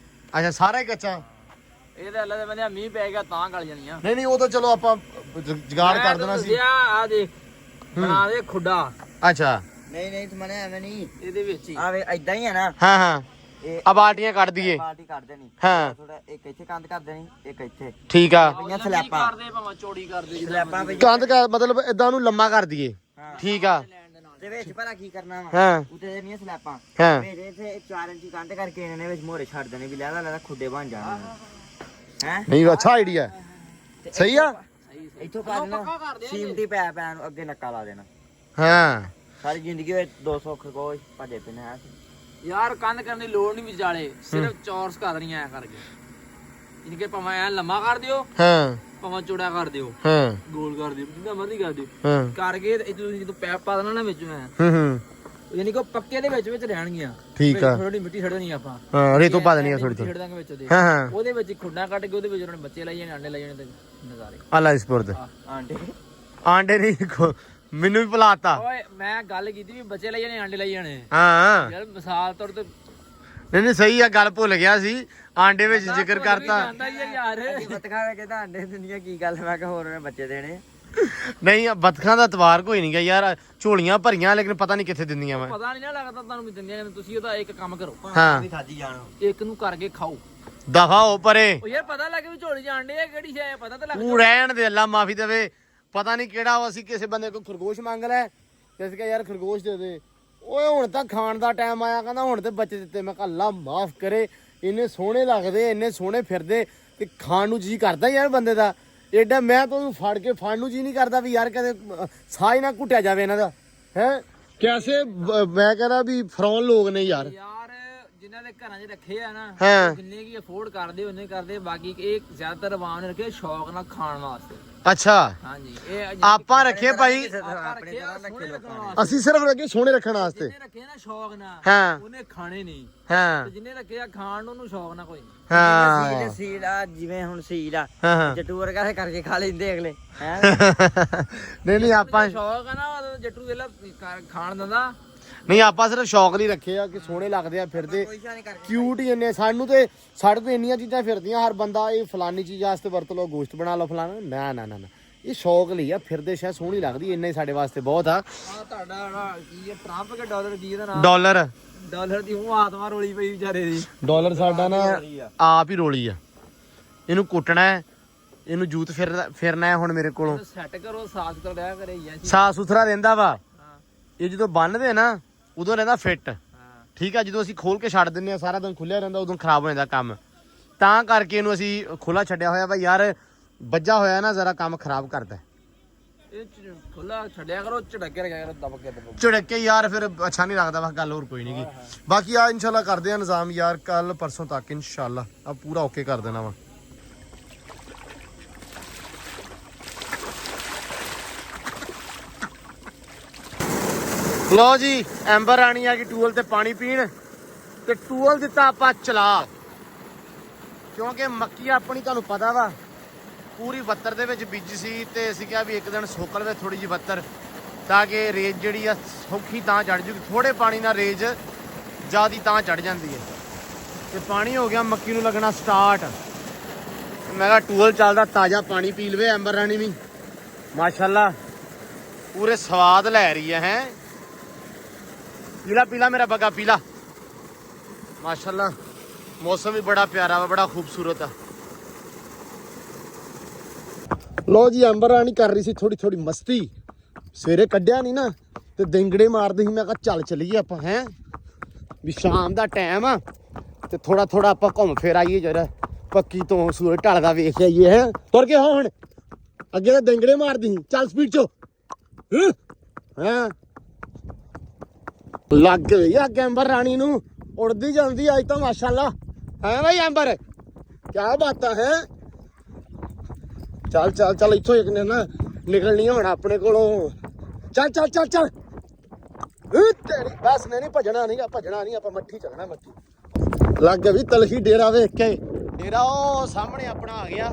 ਅੱਛਾ ਸਾਰਾ ਹੀ ਕੱਚਾ ਇਹਦੇ ਅੱਲਾ ਦੇ ਬੰਦੇ ਮੀਂਹ ਪੈ ਗਿਆ ਤਾਂ ਗਲ ਜਾਣੀਆਂ ਨਹੀਂ ਉਹ ਤਾਂ ਚਲੋ ਆਪਾਂ ਜੁਗਾੜ ਕਰ ਦੇਣਾ ਸੀ ਆ ਦੇਖ ਬਣਾ ਦੇ ਖੁੱਡਾ ਅੱਛਾ ਨਹੀਂ ਤੂੰ ਮਨੇ ਐਵੇਂ ਨਹੀਂ ਇਹਦੇ ਵਿੱਚ ਹੀ ਆਵੇ ਇਦਾਂ ਹੀ ਹੈ ਨਾ ਹਾਂ ਇਹ ਆ ਬਾਲਟੀਆਂ ਕੱਢ ਦਈਏ ਬਾਲਟੀ ਕੱਢ ਦੇਣੀ ਹਾਂ ਥੋੜਾ ਇੱਕ ਇੱਥੇ ਕੰਧ ਕਰ ਦੇਣੀ ਇੱਕ ਇੱਥੇ ਠੀਕ ਆ ਪਈਆਂ ਸਲੈਪਾਂ ਕਰਦੇ ਭਾਵੇਂ ਚੋੜੀ ਕਰਦੇ ਸਲੈਪਾਂ ਪਈਆਂ ਕੰਧ ਕਰ ਮਤਲਬ ਇਦਾਂ ਉਹਨੂੰ ਲੰਮਾ ਕਰ ਦਈਏ ਠੀਕ ਆ ਤੇ ਵਿੱਚ ਭਲਾ ਕੀ ਕਰਨਾ ਵਾ ਹਾਂ ਉੱਤੇ ਦੇਣੀਆਂ ਸਲੈਪਾਂ ਹਾਂ ਵਿੱਚ ਇੱਥੇ 4 ਇੰਚੀ ਕੰਧ ਕਰਕੇ ਇਹਨਾਂ ਨੇ ਵਿੱਚ ਮੋਰੇ ਛੱਡ ਦੇਣੇ ਵੀ ਲੈ ਖੁੱਡੇ ਬਣ ਜਾਣਗੇ ਹੈ ਨਹੀਂ ਅੱਛਾ ਆਈਡੀਆ ਸਹੀ ਆ ਇੱਥੋਂ ਪਾ ਦੇਣਾ ਸੀਮਟੀ ਪੈ ਨੂੰ ਅੱਗੇ ਨੱਕਾ ਲਾ ਦੇਣਾ ਹਾਂ ਸਾਰੀ ਜ਼ਿੰਦਗੀ ਵਿੱਚ 200 ਖਰਗੋਸ਼ ਭੱਜੇ ਪਏ ਨੇ ਯਾਰ ਕੰਧ ਕਰਨ ਦੀ ਲੋੜ ਨਹੀਂ ਵਿਚਾਲੇ ਸਿਰਫ ਚੌਰਸ ਕਰ ਰਹੀਆਂ ਐ ਕਰਕੇ ਇਨਕੇ ਕਿ ਭਾਵੇਂ ਐ ਲੰਮਾ ਕਰ ਦਿਓ ਹਾਂ ਭਾਵੇਂ ਚੌੜਾ ਕਰ ਦਿਓ ਹਾਂ ਗੋਲ ਕਰ ਦਿਓ ਜਿੰਨਾ ਮਰਜ਼ੀ ਕਰ ਦਿਓ ਹਾਂ ਕਰਕੇ ਇਹ ਤੁਸੀਂ ਜਦੋਂ ਪੈਪ ਪਾ ਦੇਣਾ ਨਾ ਵਿੱਚ ਮੈਂ ਹੂੰ ਯਾਨੀ ਕਿ ਪੱਕੇ ਦੇ ਵਿੱਚ ਰਹਿਣਗੀਆਂ ਠੀਕ ਆ ਥੋੜੀ ਮਿੱਟੀ ਛੱਡਣੀ ਆਪਾਂ ਹਾਂ ਰੇਤੋਂ ਪਾ ਦੇਣੀ ਆ ਥੋੜੀ ਛੱਡ ਦਾਂਗੇ ਵਿੱਚ ਉਹਦੇ ਹਾਂ ਉਹਦੇ ਵਿੱਚ ਖੁੱਡਾ ਕੱਟ ਕੇ ਉਹਦੇ ਵਿੱਚ ਉਹਨਾਂ ਨੇ ਬੱਚੇ ਲਾਈ ਜਾਣੇ ਆਂਡੇ ਲਾਈ ਜਾਣੇ ਤੇ ਨਜ਼ਾਰੇ ਅੱਲਾ ਇਸਪੁਰਦ ਆਂਡੇ ਆਂਡੇ ਨਹੀਂ ਮੈਨੂੰ ਵੀ ਭੁਲਾਤਾ ਓਏ ਮੈਂ ਗੱਲ ਕੀਤੀ ਵੀ ਬੱਚੇ ਲਾਈ ਜਾਣੇ ਆਂਡੇ ਲਾਈ ਜਾਣੇ ਹਾਂ ਯਾਰ ਮਿਸਾਲ ਤੌਰ ਤੇ ਨਹੀਂ ਸਹੀ ਆ ਗੱਲ ਭੁੱਲ ਗਿਆ ਸੀ ਆਂਡੇ ਵਿੱਚ ਜ਼ਿਕਰ ਕਰਤਾ ਜਾਂਦਾ ਹੀ ਆ ਯਾਰ ਬਤਖਾ ਵੇ ਕਹਿੰਦਾ ਆਂਡੇ ਦਿੰਦੀਆਂ ਕੀ ਗੱਲ ਮੈਂ ਕਿਹਾ ਹੋਰ ਉਹਨੇ ਬੱਚੇ ਦੇਣੇ ਨਹੀਂ ਬਤਖਾਂ ਦਾ ਤਵਾਰ ਕੋਈ ਨਹੀਂ ਗਿਆ ਯਾਰ ਝੋਲੀਆਂ ਭਰੀਆਂ ਲੇਕਿਨ ਪਤਾ ਨਹੀਂ ਕਿੱਥੇ ਦਿੰਦੀਆਂ ਮੈਂ ਪਤਾ ਨਹੀਂ ਨਾ ਲੱਗਦਾ ਤੁਹਾਨੂੰ ਵੀ ਦਿੰਦੀਆਂ ਤੁਸੀਂ ਉਹਦਾ ਇੱਕ ਕੰਮ ਕਰੋ ਹਾਂ ਵੀ ਖਾਜੀ ਜਾਣਾ ਇੱਕ ਨੂੰ ਕਰਕੇ ਖਾਓ ਦਫਾ ਹੋ ਪਰੇ ਉਹ ਯਾਰ ਪਤਾ ਲੱਗੇ ਵੀ ਝੋਲੀ ਜਾਣਦੇ ਆ ਕਿਹੜੀ ਸ਼ੈ ਪਤਾ ਤਾਂ ਲੱਗ ਤੂੰ ਰਹਿਣ ਦੇ ਅੱਲਾ ਮਾਫੀ ਦੇਵੇ ਪਤਾ ਨਹੀਂ ਕਿਹੜਾ ਉਹ ਅਸੀਂ ਕਿਸੇ ਬੰਦੇ ਕੋਲ ਖਰਗੋਸ਼ ਮੰਗ ਲੈ ਤੇ ਅਸੀਂ ਕਿਹਾ ਯਾਰ ਖਰਗੋਸ਼ ਦੇ ਦੇ ਓਏ ਹੁਣ ਤਾਂ ਖਾਣ ਦਾ ਟਾਈਮ ਆਇਆ ਕਹਿੰਦਾ ਹੁਣ ਤੇ ਬੱਚੇ ਦਿੱਤੇ ਮੈਂ ਕਿਹਾ ਅੱਲਾ ਮਾਫ ਕਰੇ ਇੰਨੇ ਸੋਹਣੇ ਲੱਗਦੇ ਇੰਨੇ ਸੋਹਣੇ ਫਿਰਦੇ ਤੇ ਖਾਣ ਨੂੰ ਜੀ ਕਰਦਾ ਯਾਰ ਬੰਦੇ ਦਾ ਏਡਾ ਮੈਂ ਤਾਂ ਉਹਨੂੰ ਫੜ ਕੇ ਫੜਨ ਨੂੰ ਜੀ ਨਹੀਂ ਕਰਦਾ ਵੀ ਯਾਰ ਕਦੇ ਸਾਹ ਹੀ ਨਾ ਘੁੱਟਿਆ ਜਾਵੇ ਇਹਨਾਂ ਦਾ ਹੈ ਕੈਸੇ ਮੈਂ ਕਹਿੰਦਾ ਵੀ ਫਰੌਨ ਲੋਕ ਨੇ ਯਾਰ ਜਿਨ੍ਹਾਂ ਦੇ ਘਰਾਂ 'ਚ ਰੱਖੇ ਆ ਨਾ ਹਾਂ ਜਿੰਨੇ ਕੀ ਅਫੋਰਡ ਕਰਦੇ ਉਹਨੇ ਕਰਦੇ ਬਾਕੀ ਇਹ ਜ਼ਿਆਦਾਤਰ ਆਵਾਮ ਨੇ ਰੱਖੇ ਸ਼ੌਕ ਨਾਲ ਖਾਣ ਵਾਸਤੇ ਅੱਛਾ ਹਾਂਜੀ ਇਹ ਆਪਾਂ ਰੱਖੇ ਭਾਈ, ਆਪਣੇ ਤਰ੍ਹਾਂ ਰੱਖੇ ਲੋਕਾਂ ਨੇ। ਅਸੀਂ ਸਿਰਫ ਰੱਖੇ ਸੋਹਣੇ ਰੱਖਣ ਵਾਸਤੇ। ਜਿਹਨੇ ਰੱਖੇ ਨਾ ਸ਼ੌਕ ਨਾਲ ਹਾਂ ਉਹਨੇ ਖਾਣੇ ਨਹੀਂ, ਹਾਂ ਤੇ ਜਿਹਨੇ ਰੱਖੇ ਆ ਖਾਣ ਨੂੰ ਉਹਨੂੰ ਸ਼ੌਕ ਨਾ ਕੋਈ ਨਹੀਂ। ਹਾਂ ਸੀਲ ਆ ਜਿਵੇਂ ਹੁਣ ਸੀਲ ਆ ਹਾਂ ਜੱਟੂ ਵਰਗਾ ਕਰਕੇ ਖਾ ਲੈਂਦੇ ਅਗਲੇ ਹੈ। ਨਹੀਂ ਆਪਾਂ ਸ਼ੌਕ ਆ ਨਾ ਉਹ ਜੱਟੂ ਵੇਲਾ ਖਾਣ ਦਿੰਦਾ। ਨਹੀਂ ਆਪਾਂ ਸਿਰਫ ਸ਼ੌਕ ਲਈ ਰੱਖੇ ਆ ਕਿ ਸੋਹਣੇ ਲੱਗਦੇ ਆ ਫਿਰਦੇ, ਕਿਊਟ ਹੀ ਇੰਨੇ। ਸਾਨੂੰ ਤੇ ਸਾਡੇ ਤੋਂ ਇੰਨੀਆਂ ਚੀਜ਼ਾਂ ਫਿਰਦੀਆਂ, ਹਰ ਬੰਦਾ ਇਹ ਫਲਾਨੀ ਚੀਜ਼ ਵਾਸਤੇ ਵਰਤ ਲਓ, ਗੋਸ਼ਤ ਬਣਾ ਲਓ ਫਲਾਣਾ, ਨਾ ਨਾ ਨਾ ਨਾ, ਇਹ ਸ਼ੌਕ ਲਈ ਆ, ਫਿਰਦੇ ਸ਼ਾਇਦ ਸੋਹਣੀ ਲੱਗਦੀ, ਇੰਨਾ ਹੀ ਸਾਡੇ ਵਾਸਤੇ ਬਹੁਤ ਆ। ਆ ਤੁਹਾਡਾ ਕੀ ਹੈ ਟਰੰਪ ਕੇ ਡਾਲਰ ਕੀ ਇਹਦਾ ਨਾਮ? ਡਾਲਰ ਡਾਲਰ ਦੀ ਉਹ ਆਤਮਾ ਰੋਲੀ ਪਈ ਵਿਚਾਰੇ ਦੀ। ਡਾਲਰ ਸਾਡਾ ਨਾ ਆਪ ਹੀ ਰੋਲੀ ਆ, ਇਹਨੂੰ ਕੁੱਟਣਾ ਹੈ, ਇਹਨੂੰ ਜੂਤ ਫਿਰਨਾ ਹੈ ਹੁਣ ਮੇਰੇ ਕੋਲੋਂ। ਸੈੱਟ ਕਰੋ, ਸਾਫ਼ ਕਰ ਲਿਆ ਕਰੇ ਯਾਰ। ਸਾਫ ਸੁਥਰਾ ਰਹਿੰਦਾ ਵਾ ਹਾਂ ਇਹ, ਜਦੋਂ ਬੰਨਦੇ ਨਾ ਉਦੋਂ ਰਹਿੰਦਾ ਫਿੱਟ, ਹਾਂ ਠੀਕ ਆ। ਜਦੋਂ ਅਸੀਂ ਖੋਲ ਕੇ ਛੱਡ ਦਿੰਦੇ ਆ ਸਾਰਾ ਦਿਨ ਖੁੱਲਿਆ ਰਹਿੰਦਾ, ਉਦੋਂ ਖਰਾਬ ਹੋ ਜਾਂਦਾ ਕੰਮ, ਤਾਂ ਕਰਕੇ ਇਹਨੂੰ ਅਸੀਂ ਖੁੱਲਾ ਛੱਡਿਆ ਹੋਇਆ ਵਾ ਯਾਰ। ਵੱਜਾ ਹੋਇਆ ਨਾ ਜ਼ਰਾ ਕੰਮ ਖਰਾਬ ਕਰਦਾ। ਇਹ ਖੁੱਲਾ ਛੱਡਿਆ ਕਰੋ, ਝੜਕੇ ਰੱਖਿਆ ਕਰੋ, ਦਬ ਕੇ ਦਬ। ਝੜਕੇ ਯਾਰ ਫਿਰ ਅੱਛਾ ਨਹੀਂ ਲੱਗਦਾ, ਬਸ ਗੱਲ ਹੋਰ ਕੋਈ ਨਹੀਂ ਗੀ। ਬਾਕੀ ਆ ਇਨਸ਼ਾਅੱਲਾ ਕਰਦੇ ਆ ਨਿਜ਼ਾਮ ਯਾਰ, ਕੱਲ ਪਰਸੋਂ ਤੱਕ ਇਨਸ਼ਾਅੱਲਾ ਆ ਪੂਰਾ ਓਕੇ ਕਰ ਦੇਣਾ ਵਾ। ਲੋ ਜੀ ਐਂਬਰ ਰਾਣੀ ਆ ਗਈ ਟੂਲ ਤੇ ਪਾਣੀ ਪੀਣ, ਤੇ ਟੂਲ ਦਿੱਤਾ ਆਪਾਂ ਚਲਾ, ਕਿਉਂਕਿ ਮੱਕੀ ਆਪਣੀ ਤੁਹਾਨੂੰ ਪਤਾ ਵਾ ਪੂਰੀ ਬੱਤਰ ਦੇ ਵਿੱਚ ਬੀਜੀ ਸੀ, ਤੇ ਅਸੀਂ ਕਿਹਾ ਵੀ ਇੱਕ ਦਿਨ ਸੁੱਕ ਲਵੇ ਥੋੜੀ ਜਿਹੀ ਬੱਤਰ, ਤਾਂ ਕਿ ਰੇਜ ਜਿਹੜੀ ਆ ਸੌਖੀ ਤਾਂ ਚੜ ਜੂਗੀ। ਥੋੜੇ ਪਾਣੀ ਨਾਲ ਰੇਜ ਜ਼ਿਆਦੀ ਤਾਂ ਚੜ ਜਾਂਦੀ ਹੈ। ਤੇ ਪਾਣੀ ਹੋ ਗਿਆ ਮੱਕੀ ਨੂੰ ਲੱਗਣਾ ਸਟਾਰਟ। ਮੈਂ ਕਿਹਾ ਟੂਲ ਚੱਲਦਾ, ਤਾਜ਼ਾ ਪਾਣੀ ਪੀ ਲਵੇ ਐਂਬਰ ਰਾਣੀ ਵੀ, ਮਾਸ਼ਾਅੱਲਾ ਪੂਰੇ ਸਵਾਦ ਲੈ ਰਹੀ ਹੈ। ਪੀਲਾ ਪੀਲਾ ਮੇਰਾ ਬੱਗਾ ਪੀਲਾ, ਮਾਸ਼ਾਅੱਲਾ ਮੌਸਮ ਵੀ ਬੜਾ ਪਿਆਰਾ ਵਾ, ਬੜਾ ਖੂਬਸੂਰਤ ਆ। ਲੋ ਜੀ ਐਂਬਰ ਰਾਣੀ ਕਰ ਰਹੀ ਸੀ ਥੋੜੀ ਥੋੜੀ ਮਸਤੀ, ਸਵੇਰੇ ਕੱਢਿਆ ਨਹੀਂ ਨਾ ਤੇ ਦਿੰਗੜੇ ਮਾਰਦੇ ਸੀ। ਮੈਂ ਕਿਹਾ ਚੱਲ ਚੱਲੀਏ ਆਪਾਂ, ਹੈ ਵੀ ਸ਼ਾਮ ਦਾ ਟਾਈਮ ਆ ਤੇ ਥੋੜਾ ਥੋੜਾ ਆਪਾਂ ਘੁੰਮ ਫਿਰ ਆਈਏ, ਜਰਾ ਪੱਕੀ ਤੋਂ ਸੂਰਜ ਢਲਦਾ ਵੇਖ ਆਈਏ। ਹੈ ਤੁਰ ਕੇ ਹੁਣ ਅੱਗੇ ਤਾਂ ਦਿੰਗੜੇ ਮਾਰਦੀ ਸੀ, ਚੱਲ ਸਪੀਡ ਚੋ। ਹਾਂ ਲੱਗ ਗਈ ਆ ਐਂਬਰ ਰਾਣੀ ਨੂੰ, ਉੜਦੀ ਜਾਂਦੀ ਅੱਜ ਤਾਂ ਮਾਸ਼ਾਅੱਲਾ। ਹੈ ਭਾਈ ਐਂਬਰ, ਕਿਆ ਬਾਤਾਂ ਹੈ। ਚੱਲ ਚੱਲ ਚੱਲ, ਇੱਥੋਂ ਇੱਕ ਨੇ ਨਾ ਨਿਕਲਣੀ ਹੁਣ ਆਪਣੇ ਕੋਲੋਂ। ਚੱਲ ਚੱਲ ਚੱਲ ਚੱਲ, ਤੇਰੀ ਬਸ ਨਹੀਂ ਭੱਜਣਾ ਨਹੀਂ, ਆਪਾਂ ਮੱਠੀ ਚੱਲਣਾ, ਮੱਠੀ। ਲੱਗ ਵੀ ਤਲਖੀ ਡੇਰਾ ਵੇਖ ਕੇ, ਡੇਰਾ ਉਹ ਸਾਹਮਣੇ ਆਪਣਾ ਆ ਗਿਆ।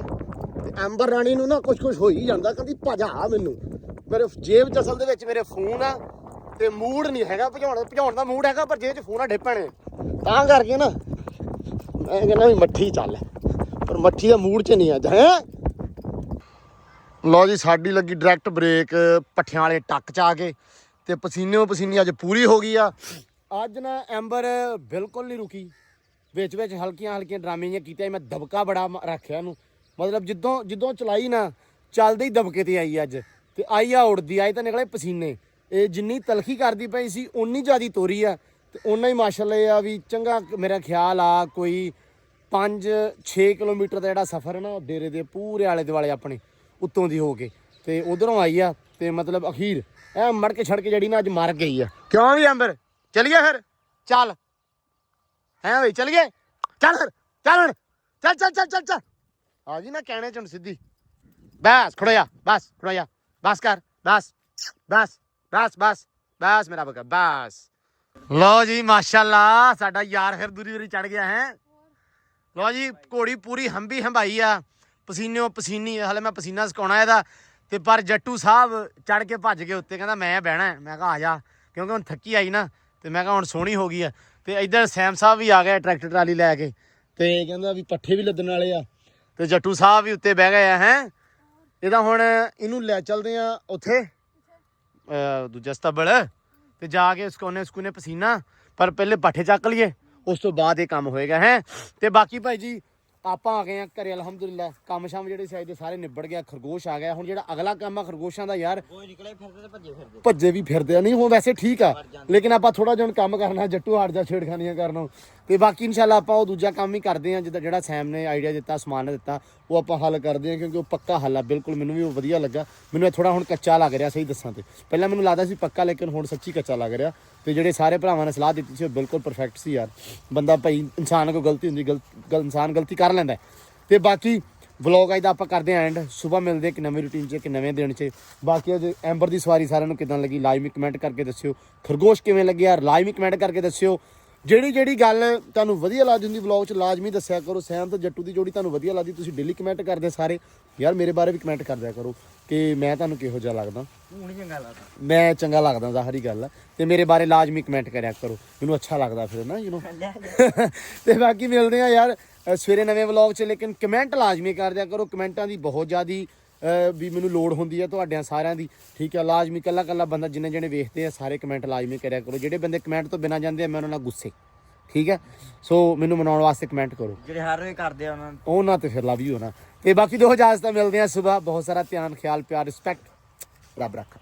ਤੇ ਐਂਬਰ ਰਾਣੀ ਨੂੰ ਨਾ ਕੁਛ ਹੋ ਹੀ ਜਾਂਦਾ, ਕਹਿੰਦੀ ਭਜਾ ਮੈਨੂੰ। ਮੇਰੇ ਜੇਬ ਚ ਅਸਲ ਦੇ ਵਿੱਚ ਮੇਰੇ ਫੋਨ ਆ, ਤੇ ਮੂਡ ਨਹੀਂ ਹੈਗਾ ਭਜਾਉਣ ਦਾ ਮੂਡ ਹੈਗਾ, ਪਰ ਜੇਬ ਚ ਫੋਨ ਆ ਡੇਪਣੇ, ਤਾਂ ਕਰਕੇ ਨਾ ਮੈਂ ਕਹਿੰਦਾ ਵੀ ਮੱਠੀ ਚੱਲ, ਪਰ ਮੱਠੀ ਦਾ ਮੂਡ ਚ ਨਹੀਂ ਅੱਜ। ਹੈ ਲੋ ਜੀ ਸਾਡੀ ਲੱਗੀ ਡਾਇਰੈਕਟ ਬ੍ਰੇਕ ਪੱਠਿਆਂ ਵਾਲੇ ਟੱਕ ਚ ਆ ਕੇ, ਤੇ ਪਸੀਨੋਂ ਪਸੀਨੀ ਅੱਜ ਪੂਰੀ ਹੋ ਗਈ ਆ। ਅੱਜ ਨਾ ਐਂਬਰ ਬਿਲਕੁਲ ਨਹੀਂ ਰੁਕੀ, ਵਿੱਚ ਵਿੱਚ ਹਲਕੀਆਂ ਡਰਾਮੇ ਜਿਹੀਆਂ ਕੀਤੀਆਂ। ਮੈਂ ਦਬਕਾ ਬੜਾ ਰੱਖਿਆ ਇਹਨੂੰ, ਮਤਲਬ ਜਿੱਦੋਂ ਚਲਾਈ ਨਾ ਚੱਲਦੇ ਹੀ ਦਬਕੇ ਤੇ ਆਈ ਅੱਜ, ਤੇ ਆਈ ਆ ਉੜਦੀ ਆਈ ਤਾਂ ਨਿਕਲੇ ਪਸੀਨੇ। ਇਹ ਜਿੰਨੀ ਤਲਖੀ ਕਰਦੀ ਪਈ ਸੀ ਉਨੀ ਜ਼ਿਆਦੀ ਤੋਰੀ ਆ, ਤੇ ਓਨਾ ਹੀ ਮਾਸ਼ਾਅੱਲਾ ਇਹ ਆ ਵੀ ਚੰਗਾ। ਮੇਰਾ ਖਿਆਲ ਆ ਕੋਈ 5-6 ਕਿਲੋਮੀਟਰ ਦਾ ਜਿਹੜਾ ਸਫ਼ਰ ਹੈ ਨਾ, ਡੇਰੇ ਦੇ ਪੂਰੇ ਆਲੇ ਦੁਆਲੇ ਆਪਣੇ ਉੱਤੋਂ ਦੀ ਹੋ ਕੇ ਤੇ ਉਧਰੋਂ ਆਈ ਆ, ਤੇ ਮਤਲਬ ਅਖੀਰ ਐ ਮੜ ਕੇ ਛੜ ਕੇ ਜਿਹੜੀ ਨਾ ਅੱਜ ਮਰ ਗਈ ਆ। ਕਿਉਂ ਵੀ ਐਂਬਰ ਚਲੀਏ ਫਿਰ, ਚੱਲ ਹੈ ਬਈ ਚਲੀਏ, ਚੱਲ ਫਿਰ ਚੱਲ ਹੁਣ, ਚੱਲ ਚੱਲ ਚੱਲ ਚੱਲ ਚੱਲ ਆ ਗਈ ਨਾ ਕਹਿਣੇ ਚ ਹੁਣ ਸਿੱਧੀ। ਬਸ ਖੜੋਇਆ, ਬਸ ਖੜੋਇਆ, ਬਸ ਕਰ, ਬਸ ਬਸ ਬਸ ਬਸ ਬਸ ਮੇਰਾ ਬੱਗਾ ਬਸ। ਲਓ ਜੀ ਮਾਸ਼ਾਅੱਲਾ ਸਾਡਾ ਯਾਰ ਫਿਰ ਦੂਰੀ ਚੜ ਗਿਆ ਹੈ। ਲਓ ਜੀ ਘੋੜੀ ਪੂਰੀ ਹੰਬੀ ਹੰਬਾਈ ਆ, ਪਸੀਨੋਂ ਪਸੀਨੀ। ਹਲੇ ਮੈਂ ਪਸੀਨਾ ਸੁਕਾਉਣਾ ਇਹਦਾ, ਤੇ ਪਰ ਜੱਟੂ ਸਾਹਿਬ ਚੜ ਕੇ ਭੱਜ ਕੇ ਉੱਤੇ, ਕਹਿੰਦਾ ਮੈਂ ਬਹਿਣਾ। ਮੈਂ ਕਿਹਾ ਆ ਜਾ, ਕਿਉਂਕਿ ਹੁਣ ਥੱਕੀ ਆਈ ਨਾ, ਤੇ ਮੈਂ ਕਿਹਾ ਹੁਣ ਸੋਹਣੀ ਹੋ ਗਈ ਆ। ਤੇ ਇੱਧਰ ਸੈਮ ਸਾਹਿਬ ਵੀ ਆ ਗਏ ਟਰੈਕਟਰ ਟਰਾਲੀ ਲੈ ਕੇ, ਤੇ ਕਹਿੰਦਾ ਵੀ ਪੱਠੇ ਵੀ ਲੱਦਣ ਵਾਲੇ ਆ, ਤੇ ਜੱਟੂ ਸਾਹਿਬ ਵੀ ਉੱਤੇ ਬਹਿ ਗਏ ਆ। ਹੈ ਇਹਦਾ ਹੁਣ ਇਹਨੂੰ ਲੈ ਚੱਲਦੇ ਆ ਉੱਥੇ ਦੂਜਾ ਸਤਬਲ, ਤੇ ਜਾ ਕੇ ਸਕੂਨੇ ਪਸੀਨਾ, ਪਰ ਪਹਿਲੇ ਪੱਠੇ ਚੱਕ ਲਈਏ, ਉਸ ਤੋਂ ਬਾਅਦ ਇਹ ਕੰਮ ਹੋਏਗਾ। ਹੈ ਤੇ ਬਾਕੀ ਭਾਈ ਜੀ ਆਪਾਂ ਆ ਗਏ ਆ ਘਰੇ ਅਲਹਮਦੁਲਿਲਾ, ਕੰਮ ਸ਼ਾਮ ਜਿਹੜੇ ਚਾਹੀਦੇ ਸਾਰੇ ਨਿਬੜ ਗਿਆ। ਖਰਗੋਸ਼ ਆ ਗਿਆ, ਹੁਣ ਜਿਹੜਾ ਅਗਲਾ ਕੰਮ ਆ ਖਰਗੋਸ਼ਾਂ ਦਾ ਯਾਰ, ਭੱਜੇ ਵੀ ਫਿਰਦੇ ਆ। ਨਹੀਂ ਹੁਣ ਵੈਸੇ ਠੀਕ ਆ, ਲੇਕਿਨ ਆਪਾਂ ਥੋੜਾ ਜਿਹਾ ਕੰਮ ਕਰਨਾ, ਜੱਟੂ ਹਾਰ ਜਾ ਛੇੜਖਾਨੀਆਂ ਕਰਨਾ। ਤੇ ਬਾਕੀ ਇਨਸ਼ਾਅੱਲਾ ਆਪਾਂ ਉਹ ਦੂਜਾ ਕੰਮ ਹੀ ਕਰਦੇ ਆ, ਜਿੱਦਾਂ ਜਿਹੜਾ ਸੈਮ ਨੇ ਆਈਡੀਆ ਦਿੱਤਾ, ਸਮਾਨ ਨੇ ਦਿੱਤਾ, ਉਹ ਆਪਾਂ ਹੱਲ ਕਰਦੇ ਆ, ਕਿਉਂਕਿ ਉਹ ਪੱਕਾ ਹੱਲ ਆ ਬਿਲਕੁਲ। ਮੈਨੂੰ ਵੀ ਉਹ ਵਧੀਆ ਲੱਗਾ। ਮੈਨੂੰ ਥੋੜਾ ਹੁਣ ਕੱਚਾ ਲੱਗ ਰਿਹਾ, ਸਹੀ ਦੱਸਾਂ ਤੇ ਪਹਿਲਾਂ ਮੈਨੂੰ ਲੱਗਦਾ ਸੀ ਪੱਕਾ, ਲੇਕਿਨ ਹੁਣ ਸੱਚੀ ਕੱਚਾ ਲੱਗ ਰਿਹਾ। ਤੇ ਜਿਹੜੇ ਸਾਰੇ ਭਰਾਵਾਂ ਨੇ ਸਲਾਹ ਦਿੱਤੀ ਸੀ ਉਹ ਬਿਲਕੁਲ ਪਰਫੈਕਟ ਸੀ ਯਾਰ। ਬੰਦਾ ਭਾਈ ਇਨਸਾਨ ਕੋਲ ਗਲਤੀ ਹੁੰਦੀ, ਇਨਸਾਨ ਗਲਤੀ ਕਰ ਲੈਂਦਾ। ਤੇ ਬਾਕੀ ਵਲੌਗ ਅੱਜ ਦਾ ਆਪਾਂ ਕਰਦੇ ਆਂ ਐਂਡ ਸਵੇਰ ਮਿਲਦੇ ਇੱਕ ਨਵੀਂ ਰੂਟੀਨ 'ਚ ਇੱਕ ਨਵੇਂ ਦਿਨ 'ਚ। ਬਾਕੀ ਅੱਜ ਐਂਬਰ ਦੀ ਸਵਾਰੀ ਸਾਰਿਆਂ ਨੂੰ ਕਿਦਾਂ ਲੱਗੀ ਲਾਜ਼ਮੀ ਕਮੈਂਟ ਕਰਕੇ ਦੱਸਿਓ। ਖਰਗੋਸ਼ ਕਿਵੇਂ ਲੱਗਿਆ ਲਾਜ਼ਮੀ ਕਮੈਂਟ ਕਰਕੇ ਦੱਸਿਓ। ਜਿਹੜੀ ਗੱਲ ਤੁਹਾਨੂੰ ਵਧੀਆ ਲੱਗਦੀ ਹੁੰਦੀ ਵਲੌਗ 'ਚ ਲਾਜ਼ਮੀ ਦੱਸਿਆ ਕਰੋ। ਸੈਮ ਤੇ ਜੱਟੂ ਦੀ ਜੋੜੀ ਤੁਹਾਨੂੰ ਵਧੀਆ ਲੱਗਦੀ, ਤੁਸੀਂ ਡੇਲੀ ਕਮੈਂਟ ਕਰਦੇ ਸਾਰੇ ਯਾਰ, ਮੇਰੇ ਬਾਰੇ ਵੀ ਕਮੈਂਟ ਕਰ ਦਿਆ ਕਰੋ ਕਿ ਮੈਂ ਤੁਹਾਨੂੰ ਕਿਹੋ ਜਿਹਾ ਲੱਗਦਾ। ਮੈਂ ਚੰਗਾ ਲੱਗਦਾ ਜ਼ਾਹਰੀ ਗੱਲ ਆ, ਤੇ ਮੇਰੇ ਬਾਰੇ ਲਾਜ਼ਮੀ ਕਮੈਂਟ ਕਰਿਆ ਕਰੋ, ਮੈਨੂੰ ਅੱਛਾ ਲੱਗਦਾ ਫਿਰ ਨਾ ਤੇ ਬਾਕੀ ਮਿਲਦੇ ਆ ਯਾਰ ਸਵੇਰੇ ਨਵੇਂ ਵਲੌਗ 'ਚ, ਲੇਕਿਨ ਕਮੈਂਟ ਲਾਜ਼ਮੀ ਕਰ ਦਿਆ ਕਰੋ। ਕਮੈਂਟਾਂ ਦੀ ਬਹੁਤ ਜ਼ਿਆਦੀ ਵੀ ਮੈਨੂੰ ਲੋੜ ਹੁੰਦੀ ਹੈ ਤੁਹਾਡਿਆਂ ਸਾਰਿਆਂ ਦੀ, ਠੀਕ ਹੈ। ਲਾਜ਼ਮੀ ਕੱਲਾ ਬੰਦਾ ਜਿੰਨੇ ਜਣੇ ਵੇਖਦੇ ਆ ਸਾਰੇ ਕਮੈਂਟ ਲਾਜ਼ਮੀ ਕਰਿਆ ਕਰੋ। ਜਿਹੜੇ ਬੰਦੇ ਕਮੈਂਟ ਤੋਂ ਬਿਨਾਂ ਜਾਂਦੇ ਆ ਮੈਂ ਉਹਨਾਂ ਨਾਲ ਗੁੱਸੇ, ਠੀਕ ਹੈ। ਸੋ ਮੈਨੂੰ ਮਨਾਉਣ ਵਾਸਤੇ ਕਮੈਂਟ ਕਰੋ, ਜਿਹੜੇ ਹਰ ਵੇ ਕਰਦੇ ਆ ਉਹਨਾਂ ਤੇ ਫਿਰ ਲਵ ਯੂ ਹੋਣਾ। ਤੇ ਬਾਕੀ ਦੋ ਇਜਾਜ਼ਤਾਂ ਮਿਲਦੇ ਆ ਸੁਬਹ। ਬਹੁਤ ਸਾਰਾ ਧਿਆਨ, ਖਿਆਲ, ਪਿਆਰ, ਰਿਸਪੈਕਟ, ਰੱਬ ਰੱਖਾ।